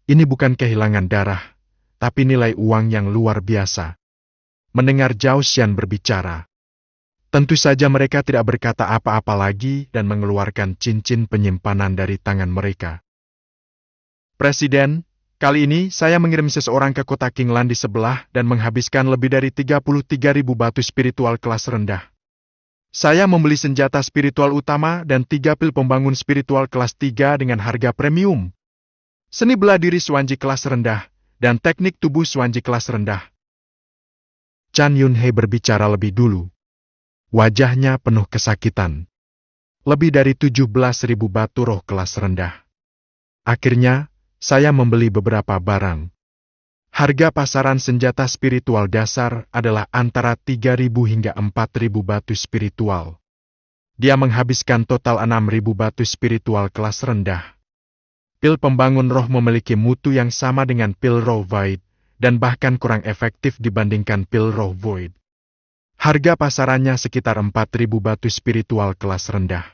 Ini bukan kehilangan darah, tapi nilai uang yang luar biasa. Mendengar Zhao Xian berbicara, tentu saja mereka tidak berkata apa-apa lagi dan mengeluarkan cincin penyimpanan dari tangan mereka. Presiden, kali ini saya mengirim seseorang ke kota Qinglan di sebelah dan menghabiskan lebih dari 33.000 batu spiritual kelas rendah. Saya membeli senjata spiritual utama dan 3 pil pembangun spiritual kelas 3 dengan harga premium. Seni bela diri Xuanji kelas rendah, dan teknik tubuh Xuanji kelas rendah. Chan Yunhei berbicara lebih dulu. Wajahnya penuh kesakitan. Lebih dari 17.000 batu roh kelas rendah. Akhirnya, saya membeli beberapa barang. Harga pasaran senjata spiritual dasar adalah antara 3.000 hingga 4.000 batu spiritual. Dia menghabiskan total 6.000 batu spiritual kelas rendah. Pil pembangun roh memiliki mutu yang sama dengan pil roh void, dan bahkan kurang efektif dibandingkan pil roh void. Harga pasarannya sekitar 4.000 batu spiritual kelas rendah.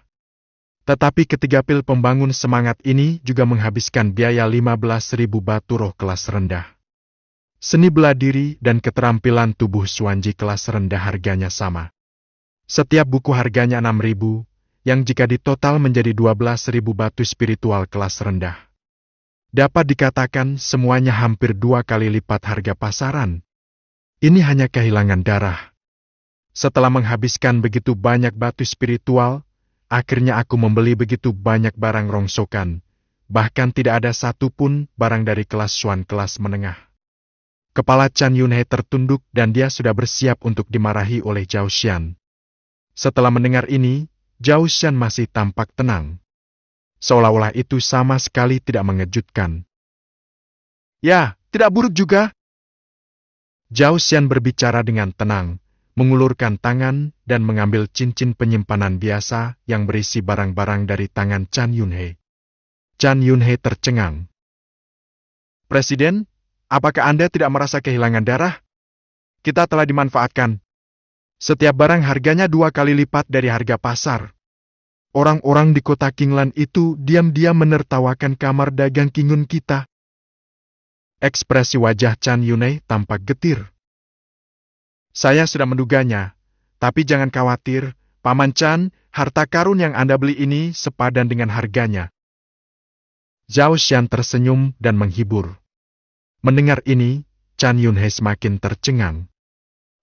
Tetapi ketiga pil pembangun semangat ini juga menghabiskan biaya 15.000 batu roh kelas rendah. Seni bela diri dan keterampilan tubuh Xuanji kelas rendah harganya sama. Setiap buku harganya 6.000, yang jika ditotal menjadi 12.000 batu spiritual kelas rendah. Dapat dikatakan semuanya hampir 2 kali lipat harga pasaran. Ini hanya kehilangan darah. Setelah menghabiskan begitu banyak batu spiritual, akhirnya aku membeli begitu banyak barang rongsokan, bahkan tidak ada satupun barang dari kelas Xuan kelas menengah. Kepala Chan Yunhei tertunduk dan dia sudah bersiap untuk dimarahi oleh Zhao Xian. Setelah mendengar ini, Zhao Xian masih tampak tenang. Seolah-olah itu sama sekali tidak mengejutkan. Ya, tidak buruk juga. Zhao Xian berbicara dengan tenang, mengulurkan tangan dan mengambil cincin penyimpanan biasa yang berisi barang-barang dari tangan Chan Yunhei. Chan Yunhei tercengang. Presiden, apakah Anda tidak merasa kehilangan darah? Kita telah dimanfaatkan. Setiap barang harganya 2 kali lipat dari harga pasar. Orang-orang di kota Qinglan itu diam-diam menertawakan kamar dagang Qingun kita. Ekspresi wajah Chan Yunhei tampak getir. Saya sudah menduganya, tapi jangan khawatir, Paman Chan, harta karun yang Anda beli ini sepadan dengan harganya. Zhao Xian tersenyum dan menghibur. Mendengar ini, Chan Yunhei semakin tercengang.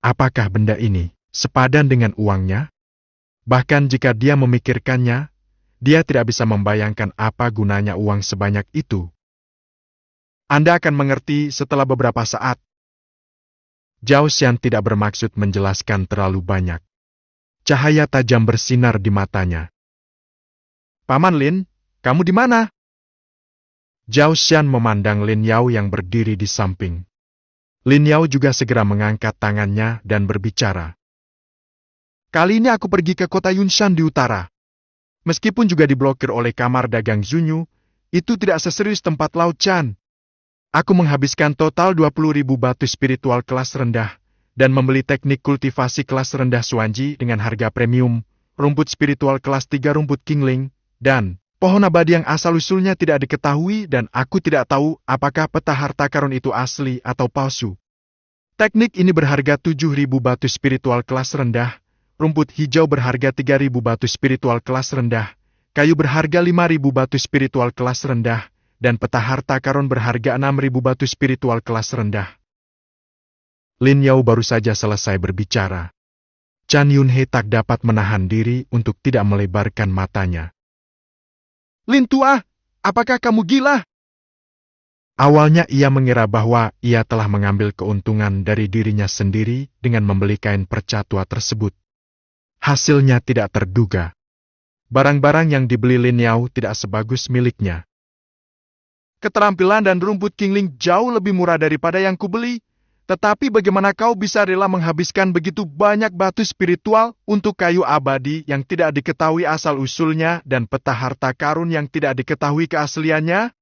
Apakah benda ini sepadan dengan uangnya? Bahkan jika dia memikirkannya, dia tidak bisa membayangkan apa gunanya uang sebanyak itu. Anda akan mengerti setelah beberapa saat. Zhao Xian tidak bermaksud menjelaskan terlalu banyak. Cahaya tajam bersinar di matanya. Paman Lin, kamu di mana? Zhao Xian memandang Lin Yao yang berdiri di samping. Lin Yao juga segera mengangkat tangannya dan berbicara. Kali ini aku pergi ke kota Yunshan di utara. Meskipun juga diblokir oleh kamar dagang Zunyu, itu tidak seserius tempat Lao Chan. Aku menghabiskan total 20.000 batu spiritual kelas rendah, dan membeli teknik kultivasi kelas rendah Xuanji dengan harga premium, rumput spiritual kelas 3 rumput Qingling, dan pohon abadi yang asal-usulnya tidak diketahui dan aku tidak tahu apakah peta harta karun itu asli atau palsu. Teknik ini berharga 7.000 batu spiritual kelas rendah, rumput hijau berharga 3.000 batu spiritual kelas rendah, kayu berharga 5.000 batu spiritual kelas rendah, dan peta harta karun berharga 6.000 batu spiritual kelas rendah. Lin Yao baru saja selesai berbicara. Chan Yunhei tak dapat menahan diri untuk tidak melebarkan matanya. Lin Tua, apakah kamu gila? Awalnya ia mengira bahwa ia telah mengambil keuntungan dari dirinya sendiri dengan membeli kain perca tua tersebut. Hasilnya tidak terduga. Barang-barang yang dibeli Lin Yao tidak sebagus miliknya. Keterampilan dan rumput Qingling jauh lebih murah daripada yang kubeli. Tetapi bagaimana kau bisa rela menghabiskan begitu banyak batu spiritual untuk kayu abadi yang tidak diketahui asal-usulnya dan peta harta karun yang tidak diketahui keasliannya?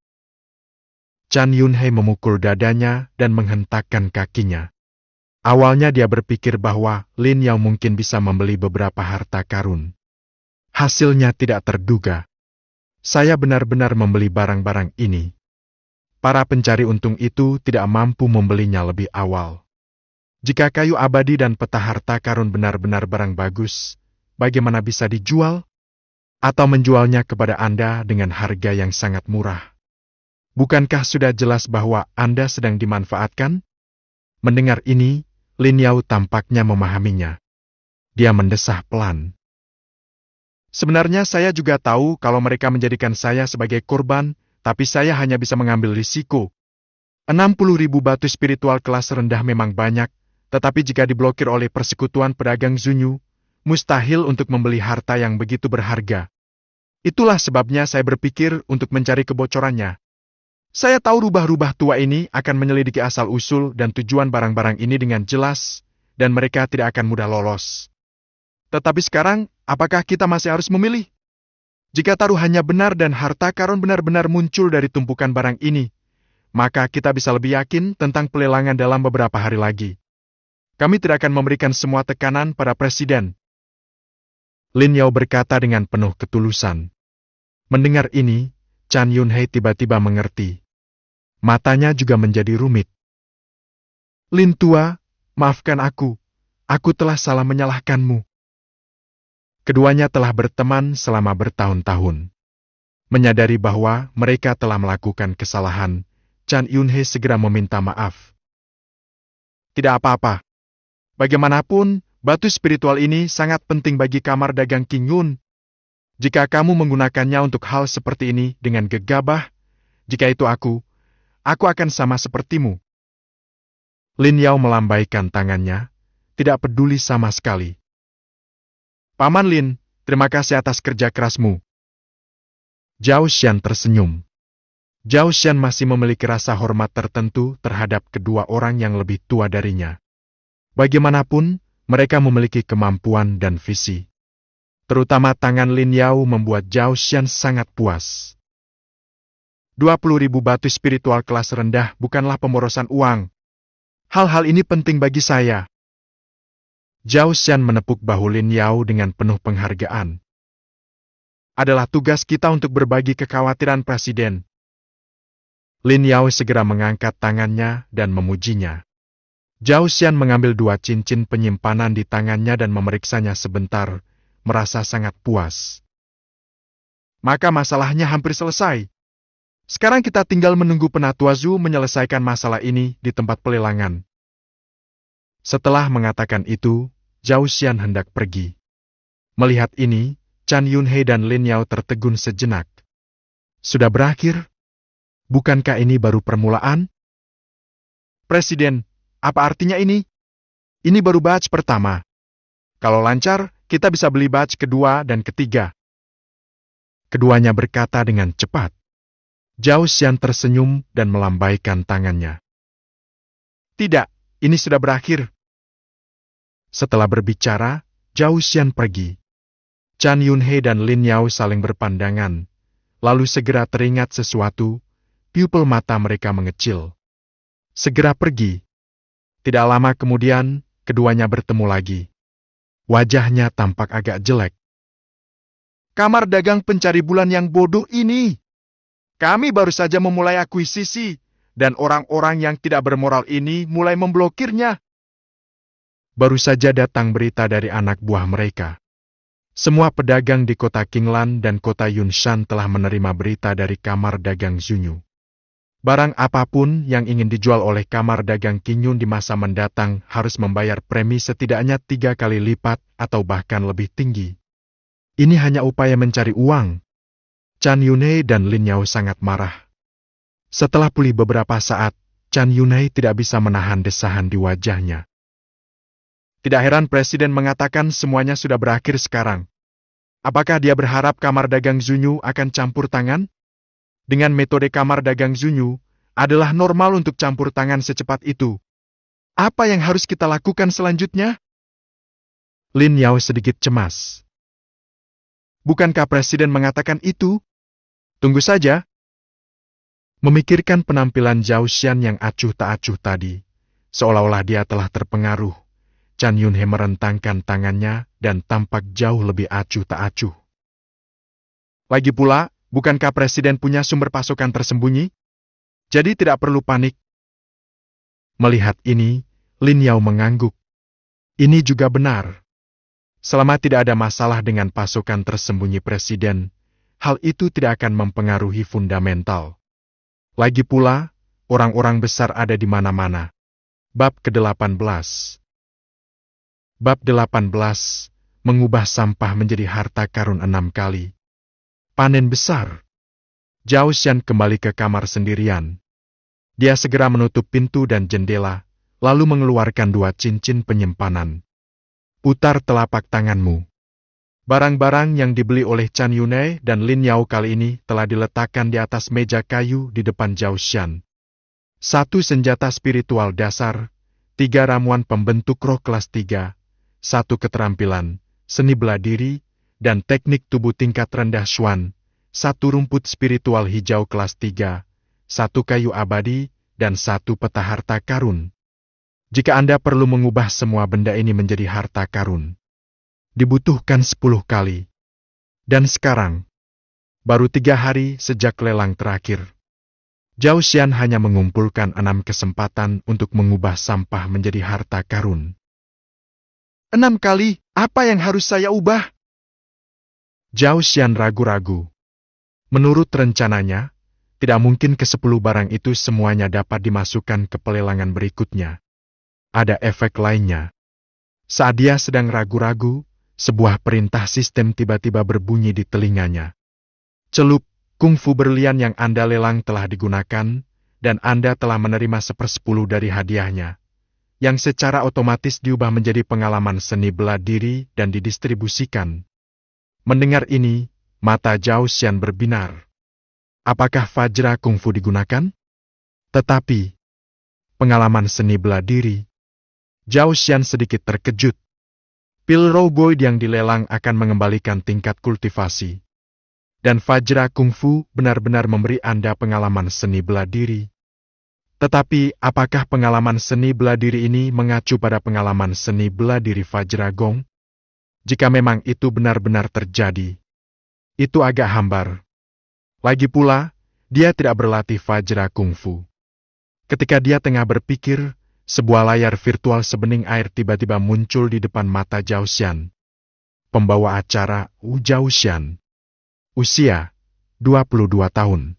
Chan Yunhei memukul dadanya dan menghentakkan kakinya. Awalnya dia berpikir bahwa Lin Yao mungkin bisa membeli beberapa harta karun. Hasilnya tidak terduga. Saya benar-benar membeli barang-barang ini. Para pencari untung itu tidak mampu membelinya lebih awal. Jika kayu abadi dan peta harta karun benar-benar barang bagus, bagaimana bisa dijual? Atau menjualnya kepada Anda dengan harga yang sangat murah? Bukankah sudah jelas bahwa Anda sedang dimanfaatkan? Mendengar ini, Lin Yao tampaknya memahaminya. Dia mendesah pelan. Sebenarnya saya juga tahu kalau mereka menjadikan saya sebagai korban, tapi saya hanya bisa mengambil risiko. 60.000 batu spiritual kelas rendah memang banyak, tetapi jika diblokir oleh persekutuan pedagang Zunyu, mustahil untuk membeli harta yang begitu berharga. Itulah sebabnya saya berpikir untuk mencari kebocorannya. Saya tahu rubah-rubah tua ini akan menyelidiki asal-usul dan tujuan barang-barang ini dengan jelas, dan mereka tidak akan mudah lolos. Tetapi sekarang, apakah kita masih harus memilih? Jika taruhannya benar dan harta karun benar-benar muncul dari tumpukan barang ini, maka kita bisa lebih yakin tentang pelelangan dalam beberapa hari lagi. Kami tidak akan memberikan semua tekanan pada presiden. Lin Yao berkata dengan penuh ketulusan. Mendengar ini, Chan Yunhei tiba-tiba mengerti. Matanya juga menjadi rumit. Lin tua, maafkan aku. Aku telah salah menyalahkanmu. Keduanya telah berteman selama bertahun-tahun. Menyadari bahwa mereka telah melakukan kesalahan, Chan Yunhei segera meminta maaf. Tidak apa-apa. Bagaimanapun, batu spiritual ini sangat penting bagi kamar dagang King Yun. Jika kamu menggunakannya untuk hal seperti ini dengan gegabah, jika itu aku akan sama sepertimu. Lin Yao melambaikan tangannya, tidak peduli sama sekali. Paman Lin, terima kasih atas kerja kerasmu. Zhao Xian tersenyum. Zhao Xian masih memiliki rasa hormat tertentu terhadap kedua orang yang lebih tua darinya. Bagaimanapun, mereka memiliki kemampuan dan visi. Terutama tangan Lin Yao membuat Zhao Xian sangat puas. 20.000 batu spiritual kelas rendah bukanlah pemborosan uang. Hal-hal ini penting bagi saya. Zhao Xian menepuk bahu Lin Yao dengan penuh penghargaan. Adalah tugas kita untuk berbagi kekhawatiran presiden. Lin Yao segera mengangkat tangannya dan memujinya. Zhao Xian mengambil 2 cincin penyimpanan di tangannya dan memeriksanya sebentar, merasa sangat puas. Maka masalahnya hampir selesai. Sekarang kita tinggal menunggu Penatua Zhu menyelesaikan masalah ini di tempat pelelangan. Setelah mengatakan itu, Zhao Xian hendak pergi. Melihat ini, Chan Yunhei dan Lin Yao tertegun sejenak. Sudah berakhir? Bukankah ini baru permulaan? Presiden, apa artinya ini? Ini baru batch pertama. Kalau lancar, kita bisa beli batch kedua dan ketiga. Keduanya berkata dengan cepat. Zhao Xian tersenyum dan melambaikan tangannya. Tidak, ini sudah berakhir. Setelah berbicara, Zhao Xian pergi. Chan Yunhei dan Lin Yao saling berpandangan, lalu segera teringat sesuatu, pupil mata mereka mengecil. Segera pergi. Tidak lama kemudian, keduanya bertemu lagi. Wajahnya tampak agak jelek. Kamar dagang pencari bulan yang bodoh ini. Kami baru saja memulai akuisisi, dan orang-orang yang tidak bermoral ini mulai memblokirnya. Baru saja datang berita dari anak buah mereka. Semua pedagang di kota Qinglan dan kota Yunshan telah menerima berita dari kamar dagang Zunyu. Barang apapun yang ingin dijual oleh kamar dagang Qingyun di masa mendatang harus membayar premi setidaknya 3 kali lipat atau bahkan lebih tinggi. Ini hanya upaya mencari uang. Chan Yunhei dan Lin Yao sangat marah. Setelah pulih beberapa saat, Chan Yunhei tidak bisa menahan desahan di wajahnya. Tidak heran presiden mengatakan semuanya sudah berakhir sekarang. Apakah dia berharap kamar dagang Zunyu akan campur tangan? Dengan metode kamar dagang Zunyu, adalah normal untuk campur tangan secepat itu. Apa yang harus kita lakukan selanjutnya? Lin Yao sedikit cemas. Bukankah presiden mengatakan itu? Tunggu saja. Memikirkan penampilan Zhao Xian yang acuh tak acuh tadi, seolah-olah dia telah terpengaruh, Chan Yunhei merentangkan tangannya dan tampak jauh lebih acuh tak acuh. Lagi pula, bukankah presiden punya sumber pasokan tersembunyi? Jadi tidak perlu panik. Melihat ini, Lin Yao mengangguk. Ini juga benar. Selama tidak ada masalah dengan pasukan tersembunyi presiden, hal itu tidak akan mempengaruhi fundamental. Lagi pula, orang-orang besar ada di mana-mana. Bab ke-18. Bab 18, mengubah sampah menjadi harta karun 6 kali. Panen besar. Zhao Xian kembali ke kamar sendirian. Dia segera menutup pintu dan jendela, lalu mengeluarkan 2 cincin penyimpanan. Putar telapak tanganmu. Barang-barang yang dibeli oleh Chan Yunai dan Lin Yao kali ini telah diletakkan di atas meja kayu di depan Zhao Xian. 1 senjata spiritual dasar, 3 ramuan pembentuk roh kelas 3, 1 keterampilan, seni bela diri, dan teknik tubuh tingkat rendah Xuan, 1 rumput spiritual hijau kelas 3, 1 kayu abadi, dan 1 peta harta karun. Jika Anda perlu mengubah semua benda ini menjadi harta karun, dibutuhkan 10 kali. Dan sekarang, baru 3 hari sejak lelang terakhir, Zhao Xian hanya mengumpulkan 6 kesempatan untuk mengubah sampah menjadi harta karun. 6 kali, apa yang harus saya ubah? Zhao Xian ragu-ragu. Menurut rencananya, tidak mungkin ke-10 barang itu semuanya dapat dimasukkan ke pelelangan berikutnya. Ada efek lainnya. Saat dia sedang ragu-ragu, sebuah perintah sistem tiba-tiba berbunyi di telinganya. Celup, kungfu berlian yang Anda lelang telah digunakan, dan Anda telah menerima 1/10 dari hadiahnya, yang secara otomatis diubah menjadi pengalaman seni bela diri dan didistribusikan. Mendengar ini, mata Zhao Xian berbinar. Apakah Fajra Kungfu digunakan? Tetapi, pengalaman seni bela diri. Zhao Xian sedikit terkejut. Pil Raw Gold yang dilelang akan mengembalikan tingkat kultivasi. Dan Fajra Kungfu benar-benar memberi Anda pengalaman seni bela diri. Tetapi, apakah pengalaman seni bela diri ini mengacu pada pengalaman seni bela diri Fajra Gong? Jika memang itu benar-benar terjadi, itu agak hambar. Lagi pula, dia tidak berlatih Fajra Kungfu. Ketika dia tengah berpikir, sebuah layar virtual sebening air tiba-tiba muncul di depan mata Zhao Xian. Pembawa acara, Zhao Xian. Usia, 22 tahun.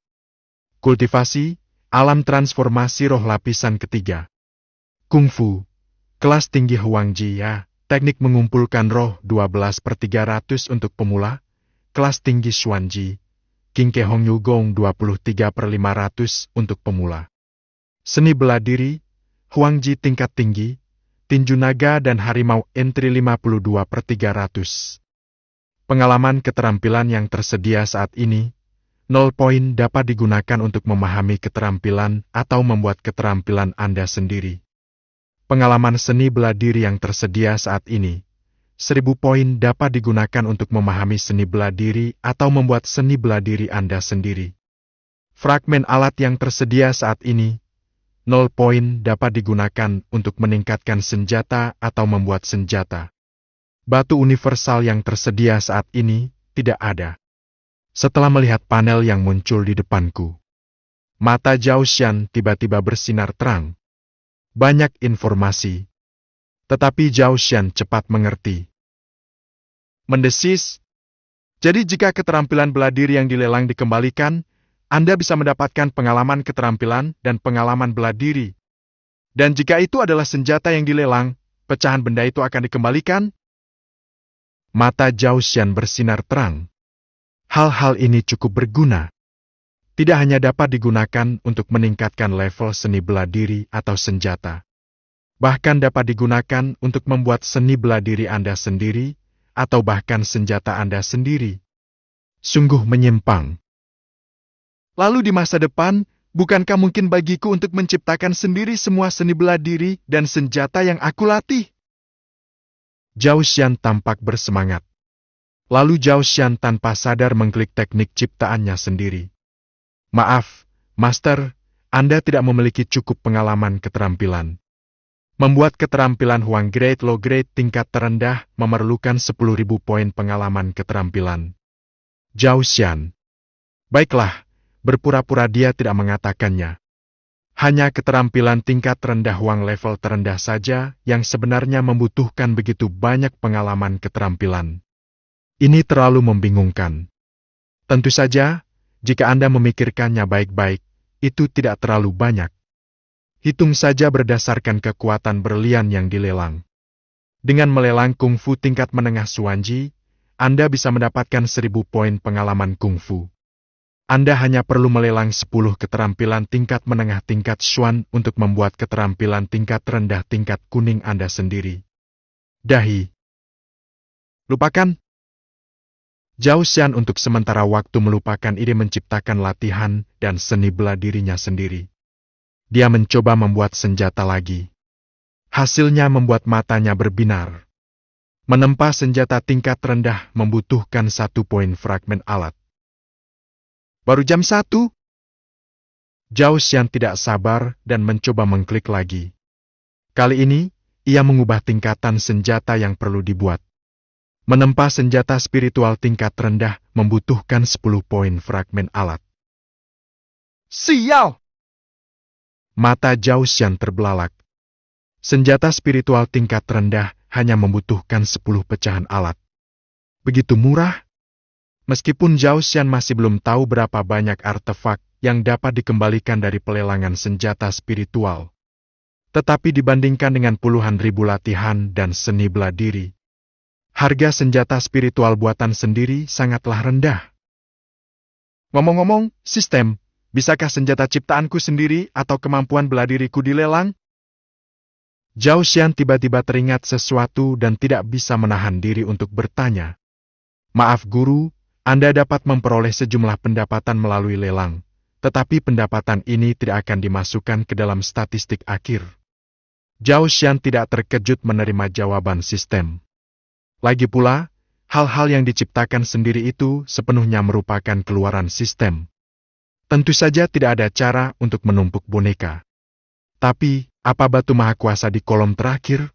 Kultivasi, alam transformasi roh lapisan ketiga. Kungfu, kelas tinggi Huangji ya, teknik mengumpulkan roh 12/300 untuk pemula, kelas tinggi Xuanji, Qingke Hong Yu Gong 23/500 untuk pemula. Seni bela diri, Huangji tingkat tinggi, tinju naga dan harimau entry 52/300. Pengalaman keterampilan yang tersedia saat ini, 0 poin dapat digunakan untuk memahami keterampilan atau membuat keterampilan Anda sendiri. Pengalaman seni bela diri yang tersedia saat ini, 1000 poin dapat digunakan untuk memahami seni bela diri atau membuat seni bela diri Anda sendiri. Fragmen alat yang tersedia saat ini, 0 poin dapat digunakan untuk meningkatkan senjata atau membuat senjata. Batu universal yang tersedia saat ini tidak ada. Setelah melihat panel yang muncul di depanku, mata Zhao Xian tiba-tiba bersinar terang. Banyak informasi. Tetapi Zhao Xian cepat mengerti. Mendesis. Jadi jika keterampilan bela diri yang dilelang dikembalikan, Anda bisa mendapatkan pengalaman keterampilan dan pengalaman bela diri. Dan jika itu adalah senjata yang dilelang, pecahan benda itu akan dikembalikan? Mata Zhao Xian bersinar terang. Hal-hal ini cukup berguna. Tidak hanya dapat digunakan untuk meningkatkan level seni bela diri atau senjata. Bahkan dapat digunakan untuk membuat seni bela diri Anda sendiri, atau bahkan senjata Anda sendiri. Sungguh menyimpang. Lalu di masa depan, bukankah mungkin bagiku untuk menciptakan sendiri semua seni bela diri dan senjata yang aku latih? Zhao Xian tampak bersemangat. Lalu Zhao Xian tanpa sadar mengklik teknik ciptaannya sendiri. Maaf, Master, Anda tidak memiliki cukup pengalaman keterampilan. Membuat keterampilan Huang Grade Low Grade tingkat terendah memerlukan 10.000 poin pengalaman keterampilan. Zhao Xian. Baiklah, berpura-pura dia tidak mengatakannya. Hanya keterampilan tingkat rendah Wang level terendah saja yang sebenarnya membutuhkan begitu banyak pengalaman keterampilan. Ini terlalu membingungkan. Tentu saja, jika Anda memikirkannya baik-baik, itu tidak terlalu banyak. Hitung saja berdasarkan kekuatan berlian yang dilelang. Dengan melelang kungfu tingkat menengah Xuanji, Anda bisa mendapatkan 1000 poin pengalaman kungfu. Anda hanya perlu melelang 10 keterampilan tingkat menengah tingkat Xuan untuk membuat keterampilan tingkat rendah tingkat kuning Anda sendiri. Dahi. Lupakan. Zhao Xian untuk sementara waktu melupakan ide menciptakan latihan dan seni bela dirinya sendiri. Dia mencoba membuat senjata lagi. Hasilnya membuat matanya berbinar. Menempa senjata tingkat rendah membutuhkan 1 poin fragmen alat. Baru jam 1? Zhao Xian tidak sabar dan mencoba mengklik lagi. Kali ini, ia mengubah tingkatan senjata yang perlu dibuat. Menempa senjata spiritual tingkat rendah membutuhkan 10 poin fragmen alat. Sial! Mata Zhao Xian terbelalak. Senjata spiritual tingkat rendah hanya membutuhkan 10 pecahan alat. Begitu murah? Meskipun Zhao Xian masih belum tahu berapa banyak artefak yang dapat dikembalikan dari pelelangan senjata spiritual. Tetapi dibandingkan dengan puluhan ribu latihan dan seni bela diri, harga senjata spiritual buatan sendiri sangatlah rendah. Ngomong-ngomong, sistem, bisakah senjata ciptaanku sendiri atau kemampuan bela diriku dilelang? Zhao Xian tiba-tiba teringat sesuatu dan tidak bisa menahan diri untuk bertanya. Maaf guru, Anda dapat memperoleh sejumlah pendapatan melalui lelang, tetapi pendapatan ini tidak akan dimasukkan ke dalam statistik akhir. Zhao Xian tidak terkejut menerima jawaban sistem. Lagi pula, hal-hal yang diciptakan sendiri itu sepenuhnya merupakan keluaran sistem. Tentu saja tidak ada cara untuk menumpuk boneka. Tapi, apa batu maha kuasa di kolom terakhir?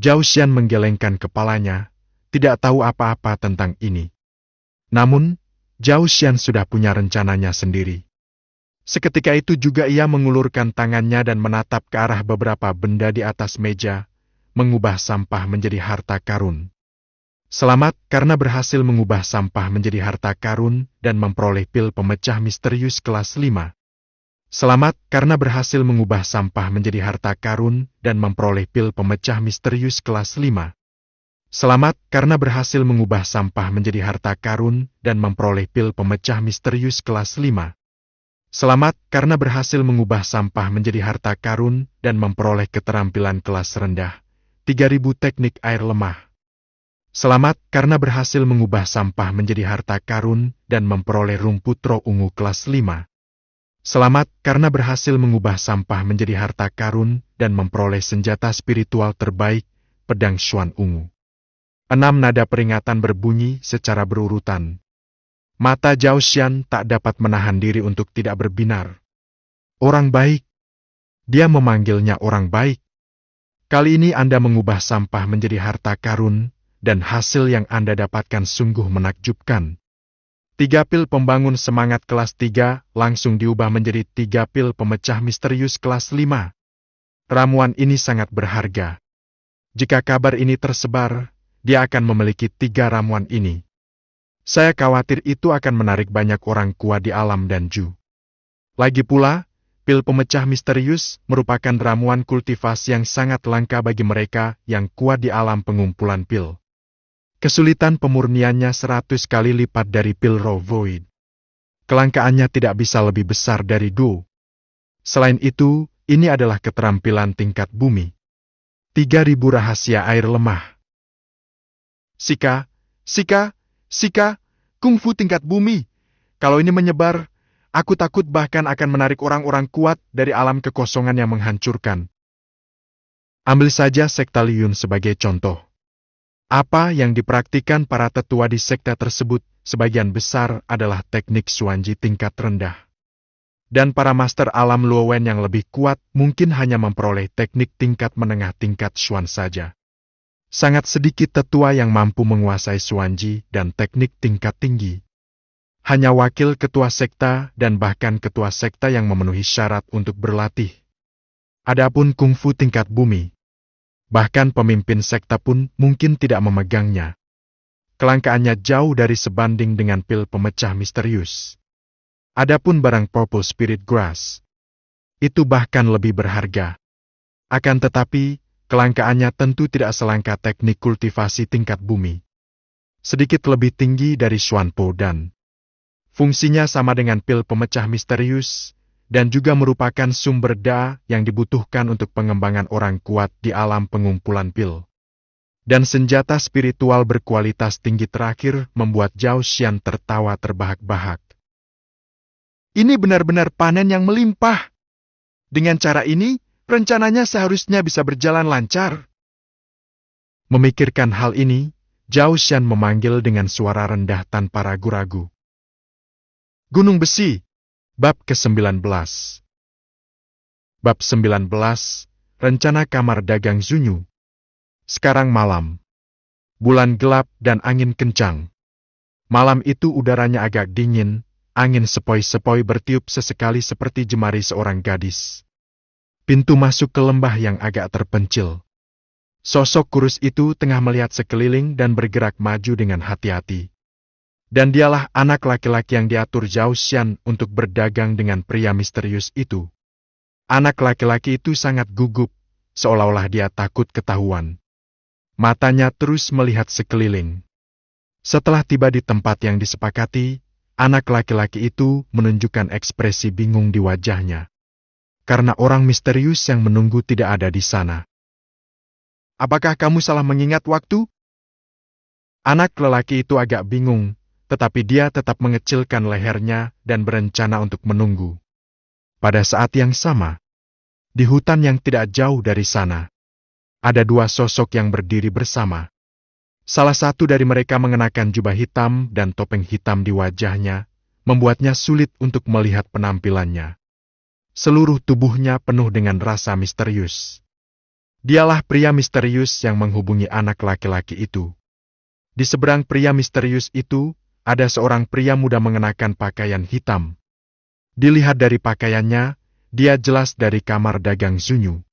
Zhao Xian menggelengkan kepalanya, tidak tahu apa-apa tentang ini. Namun, Zhao Xian sudah punya rencananya sendiri. Seketika itu juga ia mengulurkan tangannya dan menatap ke arah beberapa benda di atas meja, mengubah sampah menjadi harta karun. Selamat karena berhasil mengubah sampah menjadi harta karun dan memperoleh pil pemecah misterius kelas 5. Selamat karena berhasil mengubah sampah menjadi harta karun dan memperoleh pil pemecah misterius kelas 5. Selamat karena berhasil mengubah sampah menjadi harta karun dan memperoleh pil pemecah misterius kelas 5. Selamat karena berhasil mengubah sampah menjadi harta karun dan memperoleh keterampilan kelas rendah. 3000 teknik air lemah. Selamat karena berhasil mengubah sampah menjadi harta karun dan memperoleh rumput roh ungu kelas 5. Selamat karena berhasil mengubah sampah menjadi harta karun dan memperoleh senjata spiritual terbaik, pedang Xuan ungu. 6 nada peringatan berbunyi secara berurutan. Mata Zhao Xian tak dapat menahan diri untuk tidak berbinar. Orang baik. Dia memanggilnya orang baik. Kali ini Anda mengubah sampah menjadi harta karun, dan hasil yang Anda dapatkan sungguh menakjubkan. 3 pil pembangun semangat kelas 3 langsung diubah menjadi 3 pil pemecah misterius kelas 5. Ramuan ini sangat berharga. Jika kabar ini tersebar, dia akan memiliki 3 ramuan ini. Saya khawatir itu akan menarik banyak orang kuat di alam Danju. Lagi pula, pil pemecah misterius merupakan ramuan kultivasi yang sangat langka bagi mereka yang kuat di alam pengumpulan pil. Kesulitan pemurniannya 100 kali lipat dari pil Raw Void. Kelangkaannya tidak bisa lebih besar dari Duo. Selain itu, ini adalah keterampilan tingkat bumi. 3000 rahasia air lemah. Sika, kungfu tingkat bumi. Kalau ini menyebar, aku takut bahkan akan menarik orang-orang kuat dari alam kekosongan yang menghancurkan. Ambil saja sekte Liyun sebagai contoh. Apa yang dipraktikkan para tetua di sekte tersebut sebagian besar adalah teknik Xuanji tingkat rendah. Dan para master alam Luowen yang lebih kuat mungkin hanya memperoleh teknik tingkat menengah tingkat Xuan saja. Sangat sedikit tetua yang mampu menguasai Xuanji dan teknik tingkat tinggi. Hanya wakil ketua sekta dan bahkan ketua sekta yang memenuhi syarat untuk berlatih. Adapun kungfu tingkat bumi, bahkan pemimpin sekta pun mungkin tidak memegangnya. Kelangkaannya jauh dari sebanding dengan pil pemecah misterius. Adapun barang Purple Spirit Grass, itu bahkan lebih berharga. Akan tetapi, kelangkaannya tentu tidak selangka teknik kultivasi tingkat bumi. Sedikit lebih tinggi dari Xuanpo dan fungsinya sama dengan pil pemecah misterius, dan juga merupakan sumber da yang dibutuhkan untuk pengembangan orang kuat di alam pengumpulan pil. Dan senjata spiritual berkualitas tinggi terakhir membuat Zhao Xian tertawa terbahak-bahak. Ini benar-benar panen yang melimpah. Dengan cara ini, rencananya seharusnya bisa berjalan lancar. Memikirkan hal ini, Zhao Xian memanggil dengan suara rendah tanpa ragu-ragu. Gunung Besi, Bab ke-19. Bab 19, Rencana Kamar Dagang Zunyu. Sekarang malam. Bulan gelap dan angin kencang. Malam itu udaranya agak dingin, angin sepoi-sepoi bertiup sesekali seperti jemari seorang gadis. Pintu masuk ke lembah yang agak terpencil. Sosok kurus itu tengah melihat sekeliling dan bergerak maju dengan hati-hati. Dan dialah anak laki-laki yang diatur Zhao Xian untuk berdagang dengan pria misterius itu. Anak laki-laki itu sangat gugup, seolah-olah dia takut ketahuan. Matanya terus melihat sekeliling. Setelah tiba di tempat yang disepakati, anak laki-laki itu menunjukkan ekspresi bingung di wajahnya. Karena orang misterius yang menunggu tidak ada di sana. Apakah kamu salah mengingat waktu? Anak lelaki itu agak bingung, tetapi dia tetap mengecilkan lehernya dan berencana untuk menunggu. Pada saat yang sama, di hutan yang tidak jauh dari sana, ada dua sosok yang berdiri bersama. Salah satu dari mereka mengenakan jubah hitam dan topeng hitam di wajahnya, membuatnya sulit untuk melihat penampilannya. Seluruh tubuhnya penuh dengan rasa misterius. Dialah pria misterius yang menghubungi anak laki-laki itu. Di seberang pria misterius itu, ada seorang pria muda mengenakan pakaian hitam. Dilihat dari pakaiannya, dia jelas dari kamar dagang Zunyu.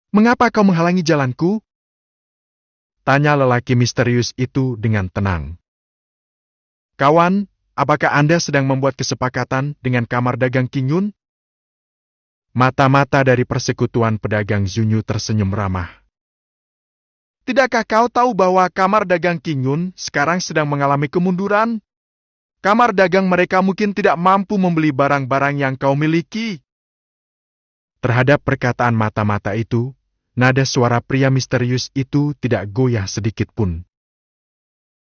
"Mengapa kau menghalangi jalanku?" tanya lelaki misterius itu dengan tenang. "Kawan, apakah Anda sedang membuat kesepakatan dengan kamar dagang Qingyun?" Mata-mata dari persekutuan pedagang Zunyu tersenyum ramah. "Tidakkah kau tahu bahwa kamar dagang Qingyun sekarang sedang mengalami kemunduran? Kamar dagang mereka mungkin tidak mampu membeli barang-barang yang kau miliki." Terhadap perkataan mata-mata itu, nada suara pria misterius itu tidak goyah sedikit pun.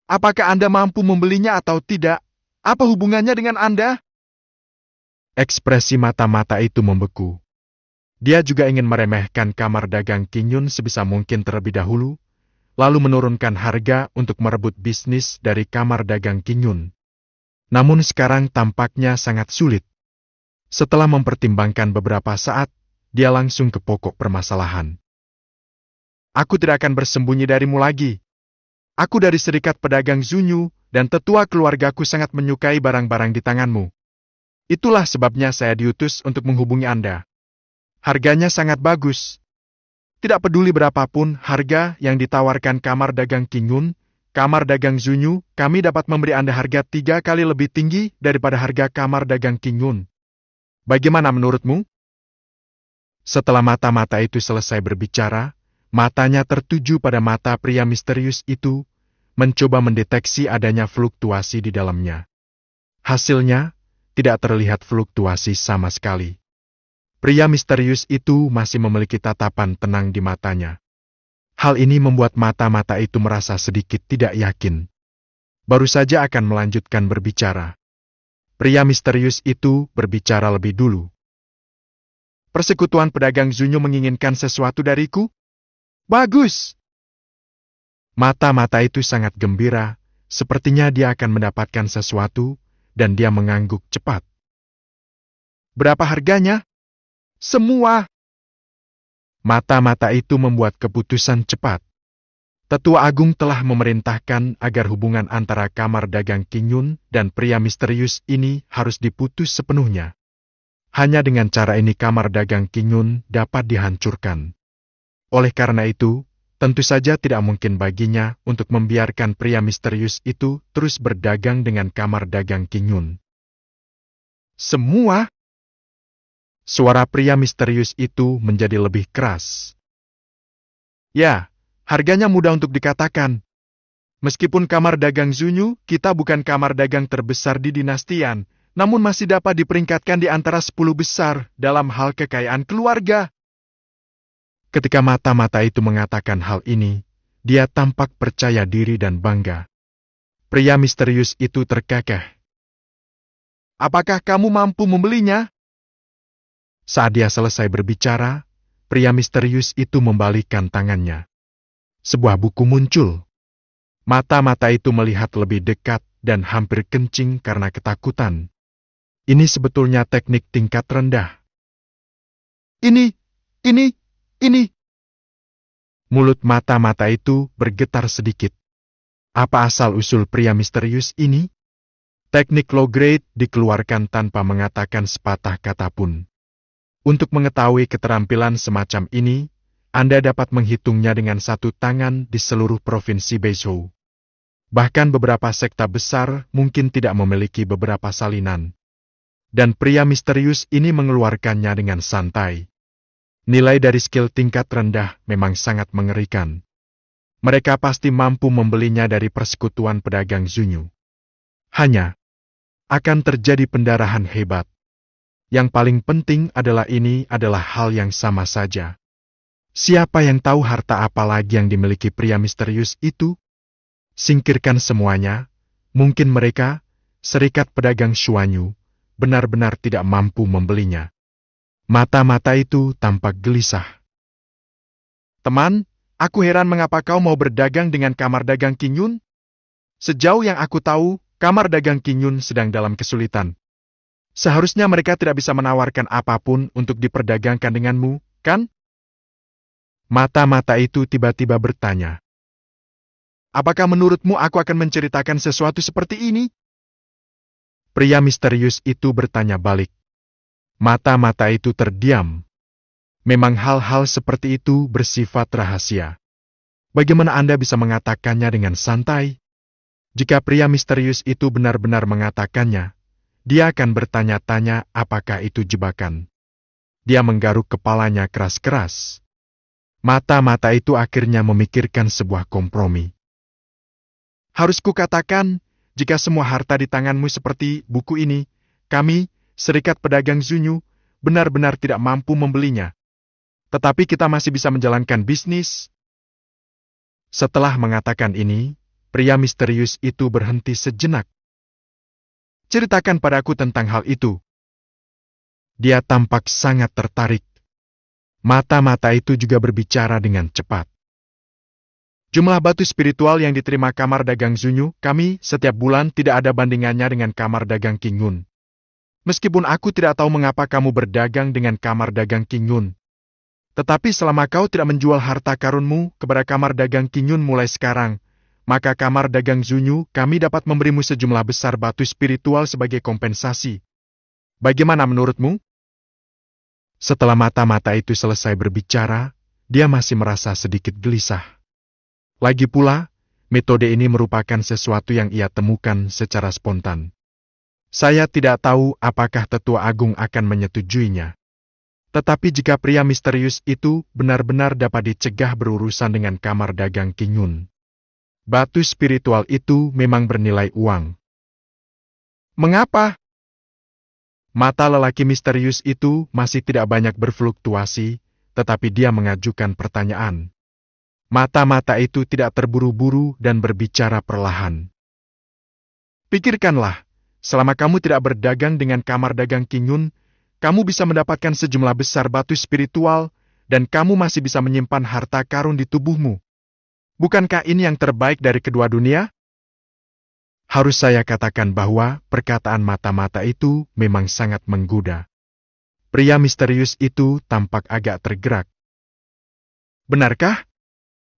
"Apakah Anda mampu membelinya atau tidak? Apa hubungannya dengan Anda?" Ekspresi mata-mata itu membeku. Dia juga ingin meremehkan kamar dagang Qingyun sebisa mungkin terlebih dahulu, lalu menurunkan harga untuk merebut bisnis dari kamar dagang Qingyun. Namun sekarang tampaknya sangat sulit. Setelah mempertimbangkan beberapa saat, dia langsung ke pokok permasalahan. "Aku tidak akan bersembunyi darimu lagi. Aku dari Serikat Pedagang Zunyu, dan tetua keluargaku sangat menyukai barang-barang di tanganmu. Itulah sebabnya saya diutus untuk menghubungi Anda. Harganya sangat bagus. Tidak peduli berapapun harga yang ditawarkan kamar dagang Qingyun, kamar dagang Zunyu, kami dapat memberi Anda harga 3 kali lebih tinggi daripada harga kamar dagang Qingyun. Bagaimana menurutmu?" Setelah mata-mata itu selesai berbicara, matanya tertuju pada mata pria misterius itu, mencoba mendeteksi adanya fluktuasi di dalamnya. Hasilnya, tidak terlihat fluktuasi sama sekali. Pria misterius itu masih memiliki tatapan tenang di matanya. Hal ini membuat mata-mata itu merasa sedikit tidak yakin. Baru saja akan melanjutkan berbicara. Pria misterius itu berbicara lebih dulu. "Persekutuan pedagang Zunyu menginginkan sesuatu dariku? Bagus!" Mata-mata itu sangat gembira, sepertinya dia akan mendapatkan sesuatu, dan dia mengangguk cepat. "Berapa harganya?" "Semua." Mata-mata itu membuat keputusan cepat. Tetua Agung telah memerintahkan agar hubungan antara kamar dagang King Yun dan pria misterius ini harus diputus sepenuhnya. Hanya dengan cara ini kamar dagang King Yun dapat dihancurkan. Oleh karena itu, tentu saja tidak mungkin baginya untuk membiarkan pria misterius itu terus berdagang dengan kamar dagang King Yun. Semua? Suara pria misterius itu menjadi lebih keras. Ya, harganya mudah untuk dikatakan. Meskipun kamar dagang Zunyu, kita bukan kamar dagang terbesar di dinastian, namun masih dapat diperingkatkan di antara 10 besar dalam hal kekayaan keluarga. Ketika mata-mata itu mengatakan hal ini, dia tampak percaya diri dan bangga. Pria misterius itu terkekeh. Apakah kamu mampu membelinya? Saat dia selesai berbicara, pria misterius itu membalikkan tangannya. Sebuah buku muncul. Mata-mata itu melihat lebih dekat dan hampir kencing karena ketakutan. Ini sebetulnya teknik tingkat rendah. Ini. Mulut mata-mata itu bergetar sedikit. Apa asal-usul pria misterius ini? Teknik low grade dikeluarkan tanpa mengatakan sepatah kata pun. Untuk mengetahui keterampilan semacam ini, Anda dapat menghitungnya dengan satu tangan di seluruh provinsi Beizhou. Bahkan beberapa sekta besar mungkin tidak memiliki beberapa salinan. Dan pria misterius ini mengeluarkannya dengan santai. Nilai dari skill tingkat rendah memang sangat mengerikan. Mereka pasti mampu membelinya dari persekutuan pedagang Zunyu. Hanya akan terjadi pendarahan hebat. Yang paling penting adalah ini adalah hal yang sama saja. Siapa yang tahu harta apa lagi yang dimiliki pria misterius itu? Singkirkan semuanya, mungkin mereka, serikat pedagang Xuanyu, benar-benar tidak mampu membelinya. Mata-mata itu tampak gelisah. Teman, aku heran mengapa kau mau berdagang dengan kamar dagang King Yun? Sejauh yang aku tahu, kamar dagang King Yun sedang dalam kesulitan. Seharusnya mereka tidak bisa menawarkan apapun untuk diperdagangkan denganmu, kan? Mata-mata itu tiba-tiba bertanya. Apakah menurutmu aku akan menceritakan sesuatu seperti ini? Pria misterius itu bertanya balik. Mata-mata itu terdiam. Memang hal-hal seperti itu bersifat rahasia. Bagaimana Anda bisa mengatakannya dengan santai? Jika pria misterius itu benar-benar mengatakannya, dia akan bertanya-tanya apakah itu jebakan. Dia menggaruk kepalanya keras-keras. Mata-mata itu akhirnya memikirkan sebuah kompromi. Harus kukatakan, jika semua harta di tanganmu seperti buku ini, kami, Serikat Pedagang Zunyu, benar-benar tidak mampu membelinya. Tetapi kita masih bisa menjalankan bisnis. Setelah mengatakan ini, pria misterius itu berhenti sejenak. Ceritakan padaku tentang hal itu. Dia tampak sangat tertarik. Mata-mata itu juga berbicara dengan cepat. Jumlah batu spiritual yang diterima kamar dagang Zunyu, kami setiap bulan tidak ada bandingannya dengan kamar dagang King Yun. Meskipun aku tidak tahu mengapa kamu berdagang dengan kamar dagang King Yun. Tetapi selama kau tidak menjual harta karunmu kepada kamar dagang King Yun mulai sekarang, maka kamar dagang Zunyu kami dapat memberimu sejumlah besar batu spiritual sebagai kompensasi. Bagaimana menurutmu? Setelah mata-mata itu selesai berbicara, dia masih merasa sedikit gelisah. Lagi pula, metode ini merupakan sesuatu yang ia temukan secara spontan. Saya tidak tahu apakah Tetua Agung akan menyetujuinya. Tetapi jika pria misterius itu benar-benar dapat dicegah berurusan dengan kamar dagang King Yun, batu spiritual itu memang bernilai uang. Mengapa? Mata lelaki misterius itu masih tidak banyak berfluktuasi, tetapi dia mengajukan pertanyaan. Mata-mata itu tidak terburu-buru dan berbicara perlahan. Pikirkanlah, selama kamu tidak berdagang dengan kamar dagang King Yun, kamu bisa mendapatkan sejumlah besar batu spiritual, dan kamu masih bisa menyimpan harta karun di tubuhmu. Bukankah ini yang terbaik dari kedua dunia? Harus saya katakan bahwa perkataan mata-mata itu memang sangat menggoda. Pria misterius itu tampak agak tergerak. Benarkah?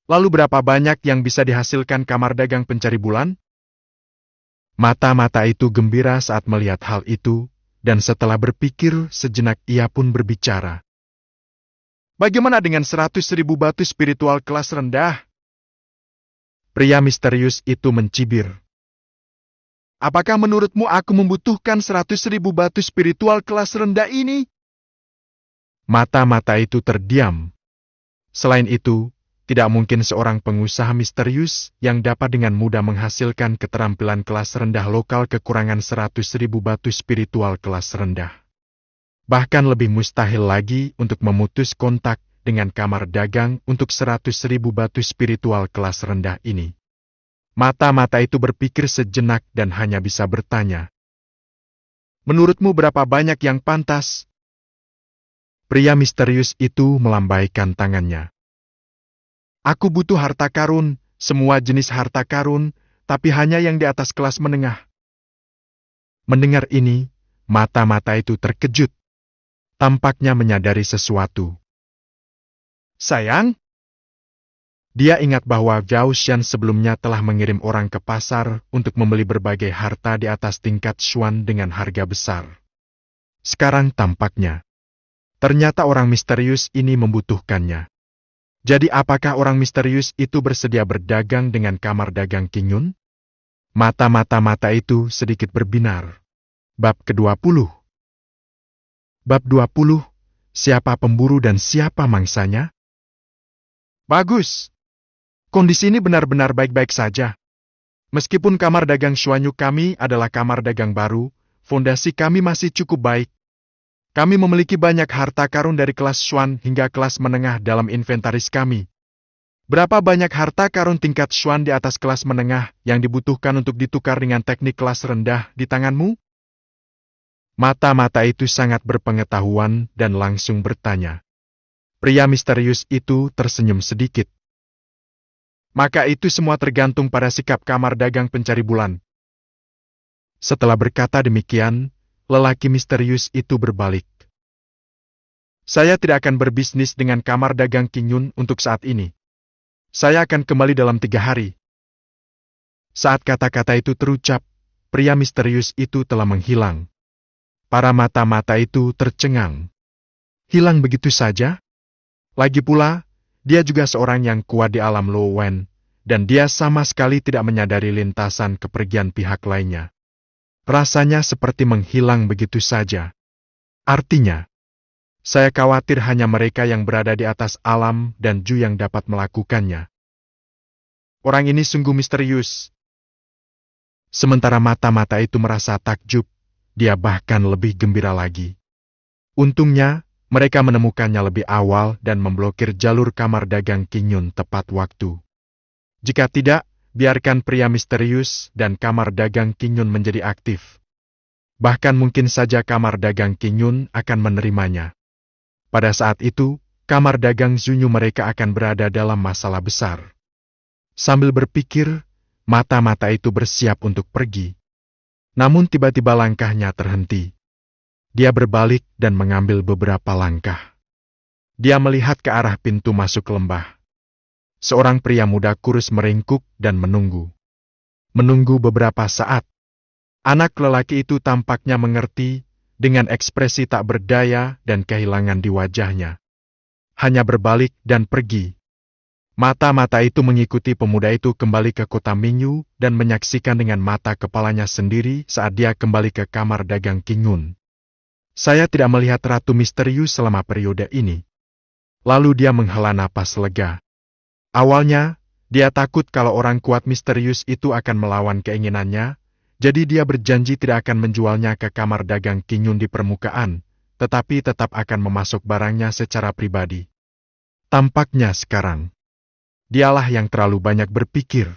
Lalu berapa banyak yang bisa dihasilkan kamar dagang pencari bulan? Mata-mata itu gembira saat melihat hal itu, dan setelah berpikir sejenak ia pun berbicara. Bagaimana dengan 100.000 batu spiritual kelas rendah? Pria misterius itu mencibir. Apakah menurutmu aku membutuhkan 100.000 batu spiritual kelas rendah ini? Mata-mata itu terdiam. Selain itu, tidak mungkin seorang pengusaha misterius yang dapat dengan mudah menghasilkan keterampilan kelas rendah lokal kekurangan 100.000 batu spiritual kelas rendah. Bahkan lebih mustahil lagi untuk memutus kontak dengan kamar dagang untuk 100.000 batu spiritual kelas rendah ini. Mata-mata itu berpikir sejenak dan hanya bisa bertanya. Menurutmu berapa banyak yang pantas? Pria misterius itu melambaikan tangannya. Aku butuh harta karun, semua jenis harta karun, tapi hanya yang di atas kelas menengah. Mendengar ini, mata-mata itu terkejut. Tampaknya menyadari sesuatu. Sayang? Dia ingat bahwa Zhao Xian sebelumnya telah mengirim orang ke pasar untuk membeli berbagai harta di atas tingkat Xuan dengan harga besar. Sekarang tampaknya, ternyata orang misterius ini membutuhkannya. Jadi apakah orang misterius itu bersedia berdagang dengan kamar dagang Qing Yun? Mata-mata itu sedikit berbinar. Bab ke-20. Bab 20. Siapa pemburu dan siapa mangsanya? Bagus. Kondisi ini benar-benar baik-baik saja. Meskipun kamar dagang Xuanyu kami adalah kamar dagang baru, fondasi kami masih cukup baik. Kami memiliki banyak harta karun dari kelas Xuan hingga kelas menengah dalam inventaris kami. Berapa banyak harta karun tingkat Xuan di atas kelas menengah yang dibutuhkan untuk ditukar dengan teknik kelas rendah di tanganmu? Mata-mata itu sangat berpengetahuan dan langsung bertanya. Pria misterius itu tersenyum sedikit. Maka itu semua tergantung pada sikap kamar dagang pencari bulan. Setelah berkata demikian, lelaki misterius itu berbalik. Saya tidak akan berbisnis dengan kamar dagang Qing Yun untuk saat ini. Saya akan kembali dalam 3 hari. Saat kata-kata itu terucap, pria misterius itu telah menghilang. Para mata-mata itu tercengang. Hilang begitu saja? Lagi pula, dia juga seorang yang kuat di alam Lo Wen, dan dia sama sekali tidak menyadari lintasan kepergian pihak lainnya. Rasanya seperti menghilang begitu saja. Artinya, saya khawatir hanya mereka yang berada di atas alam dan Ju yang dapat melakukannya. Orang ini sungguh misterius. Sementara mata-mata itu merasa takjub, dia bahkan lebih gembira lagi. Untungnya, mereka menemukannya lebih awal dan memblokir jalur kamar dagang Qing Yun tepat waktu. Jika tidak, biarkan pria misterius dan kamar dagang Qing Yun menjadi aktif. Bahkan mungkin saja kamar dagang Qing Yun akan menerimanya. Pada saat itu, kamar dagang Zunyu mereka akan berada dalam masalah besar. Sambil berpikir, mata-mata itu bersiap untuk pergi. Namun tiba-tiba langkahnya terhenti. Dia berbalik dan mengambil beberapa langkah. Dia melihat ke arah pintu masuk lembah. Seorang pria muda kurus meringkuk dan menunggu. Menunggu beberapa saat. Anak lelaki itu tampaknya mengerti dengan ekspresi tak berdaya dan kehilangan di wajahnya. Hanya berbalik dan pergi. Mata-mata itu mengikuti pemuda itu kembali ke kota Mingyu dan menyaksikan dengan mata kepalanya sendiri saat dia kembali ke kamar dagang Qing Yun. Saya tidak melihat ratu misterius selama periode ini. Lalu dia menghela napas lega. Awalnya, dia takut kalau orang kuat misterius itu akan melawan keinginannya, jadi dia berjanji tidak akan menjualnya ke kamar dagang Qing Yun di permukaan, tetapi tetap akan memasok barangnya secara pribadi. Tampaknya sekarang, dialah yang terlalu banyak berpikir.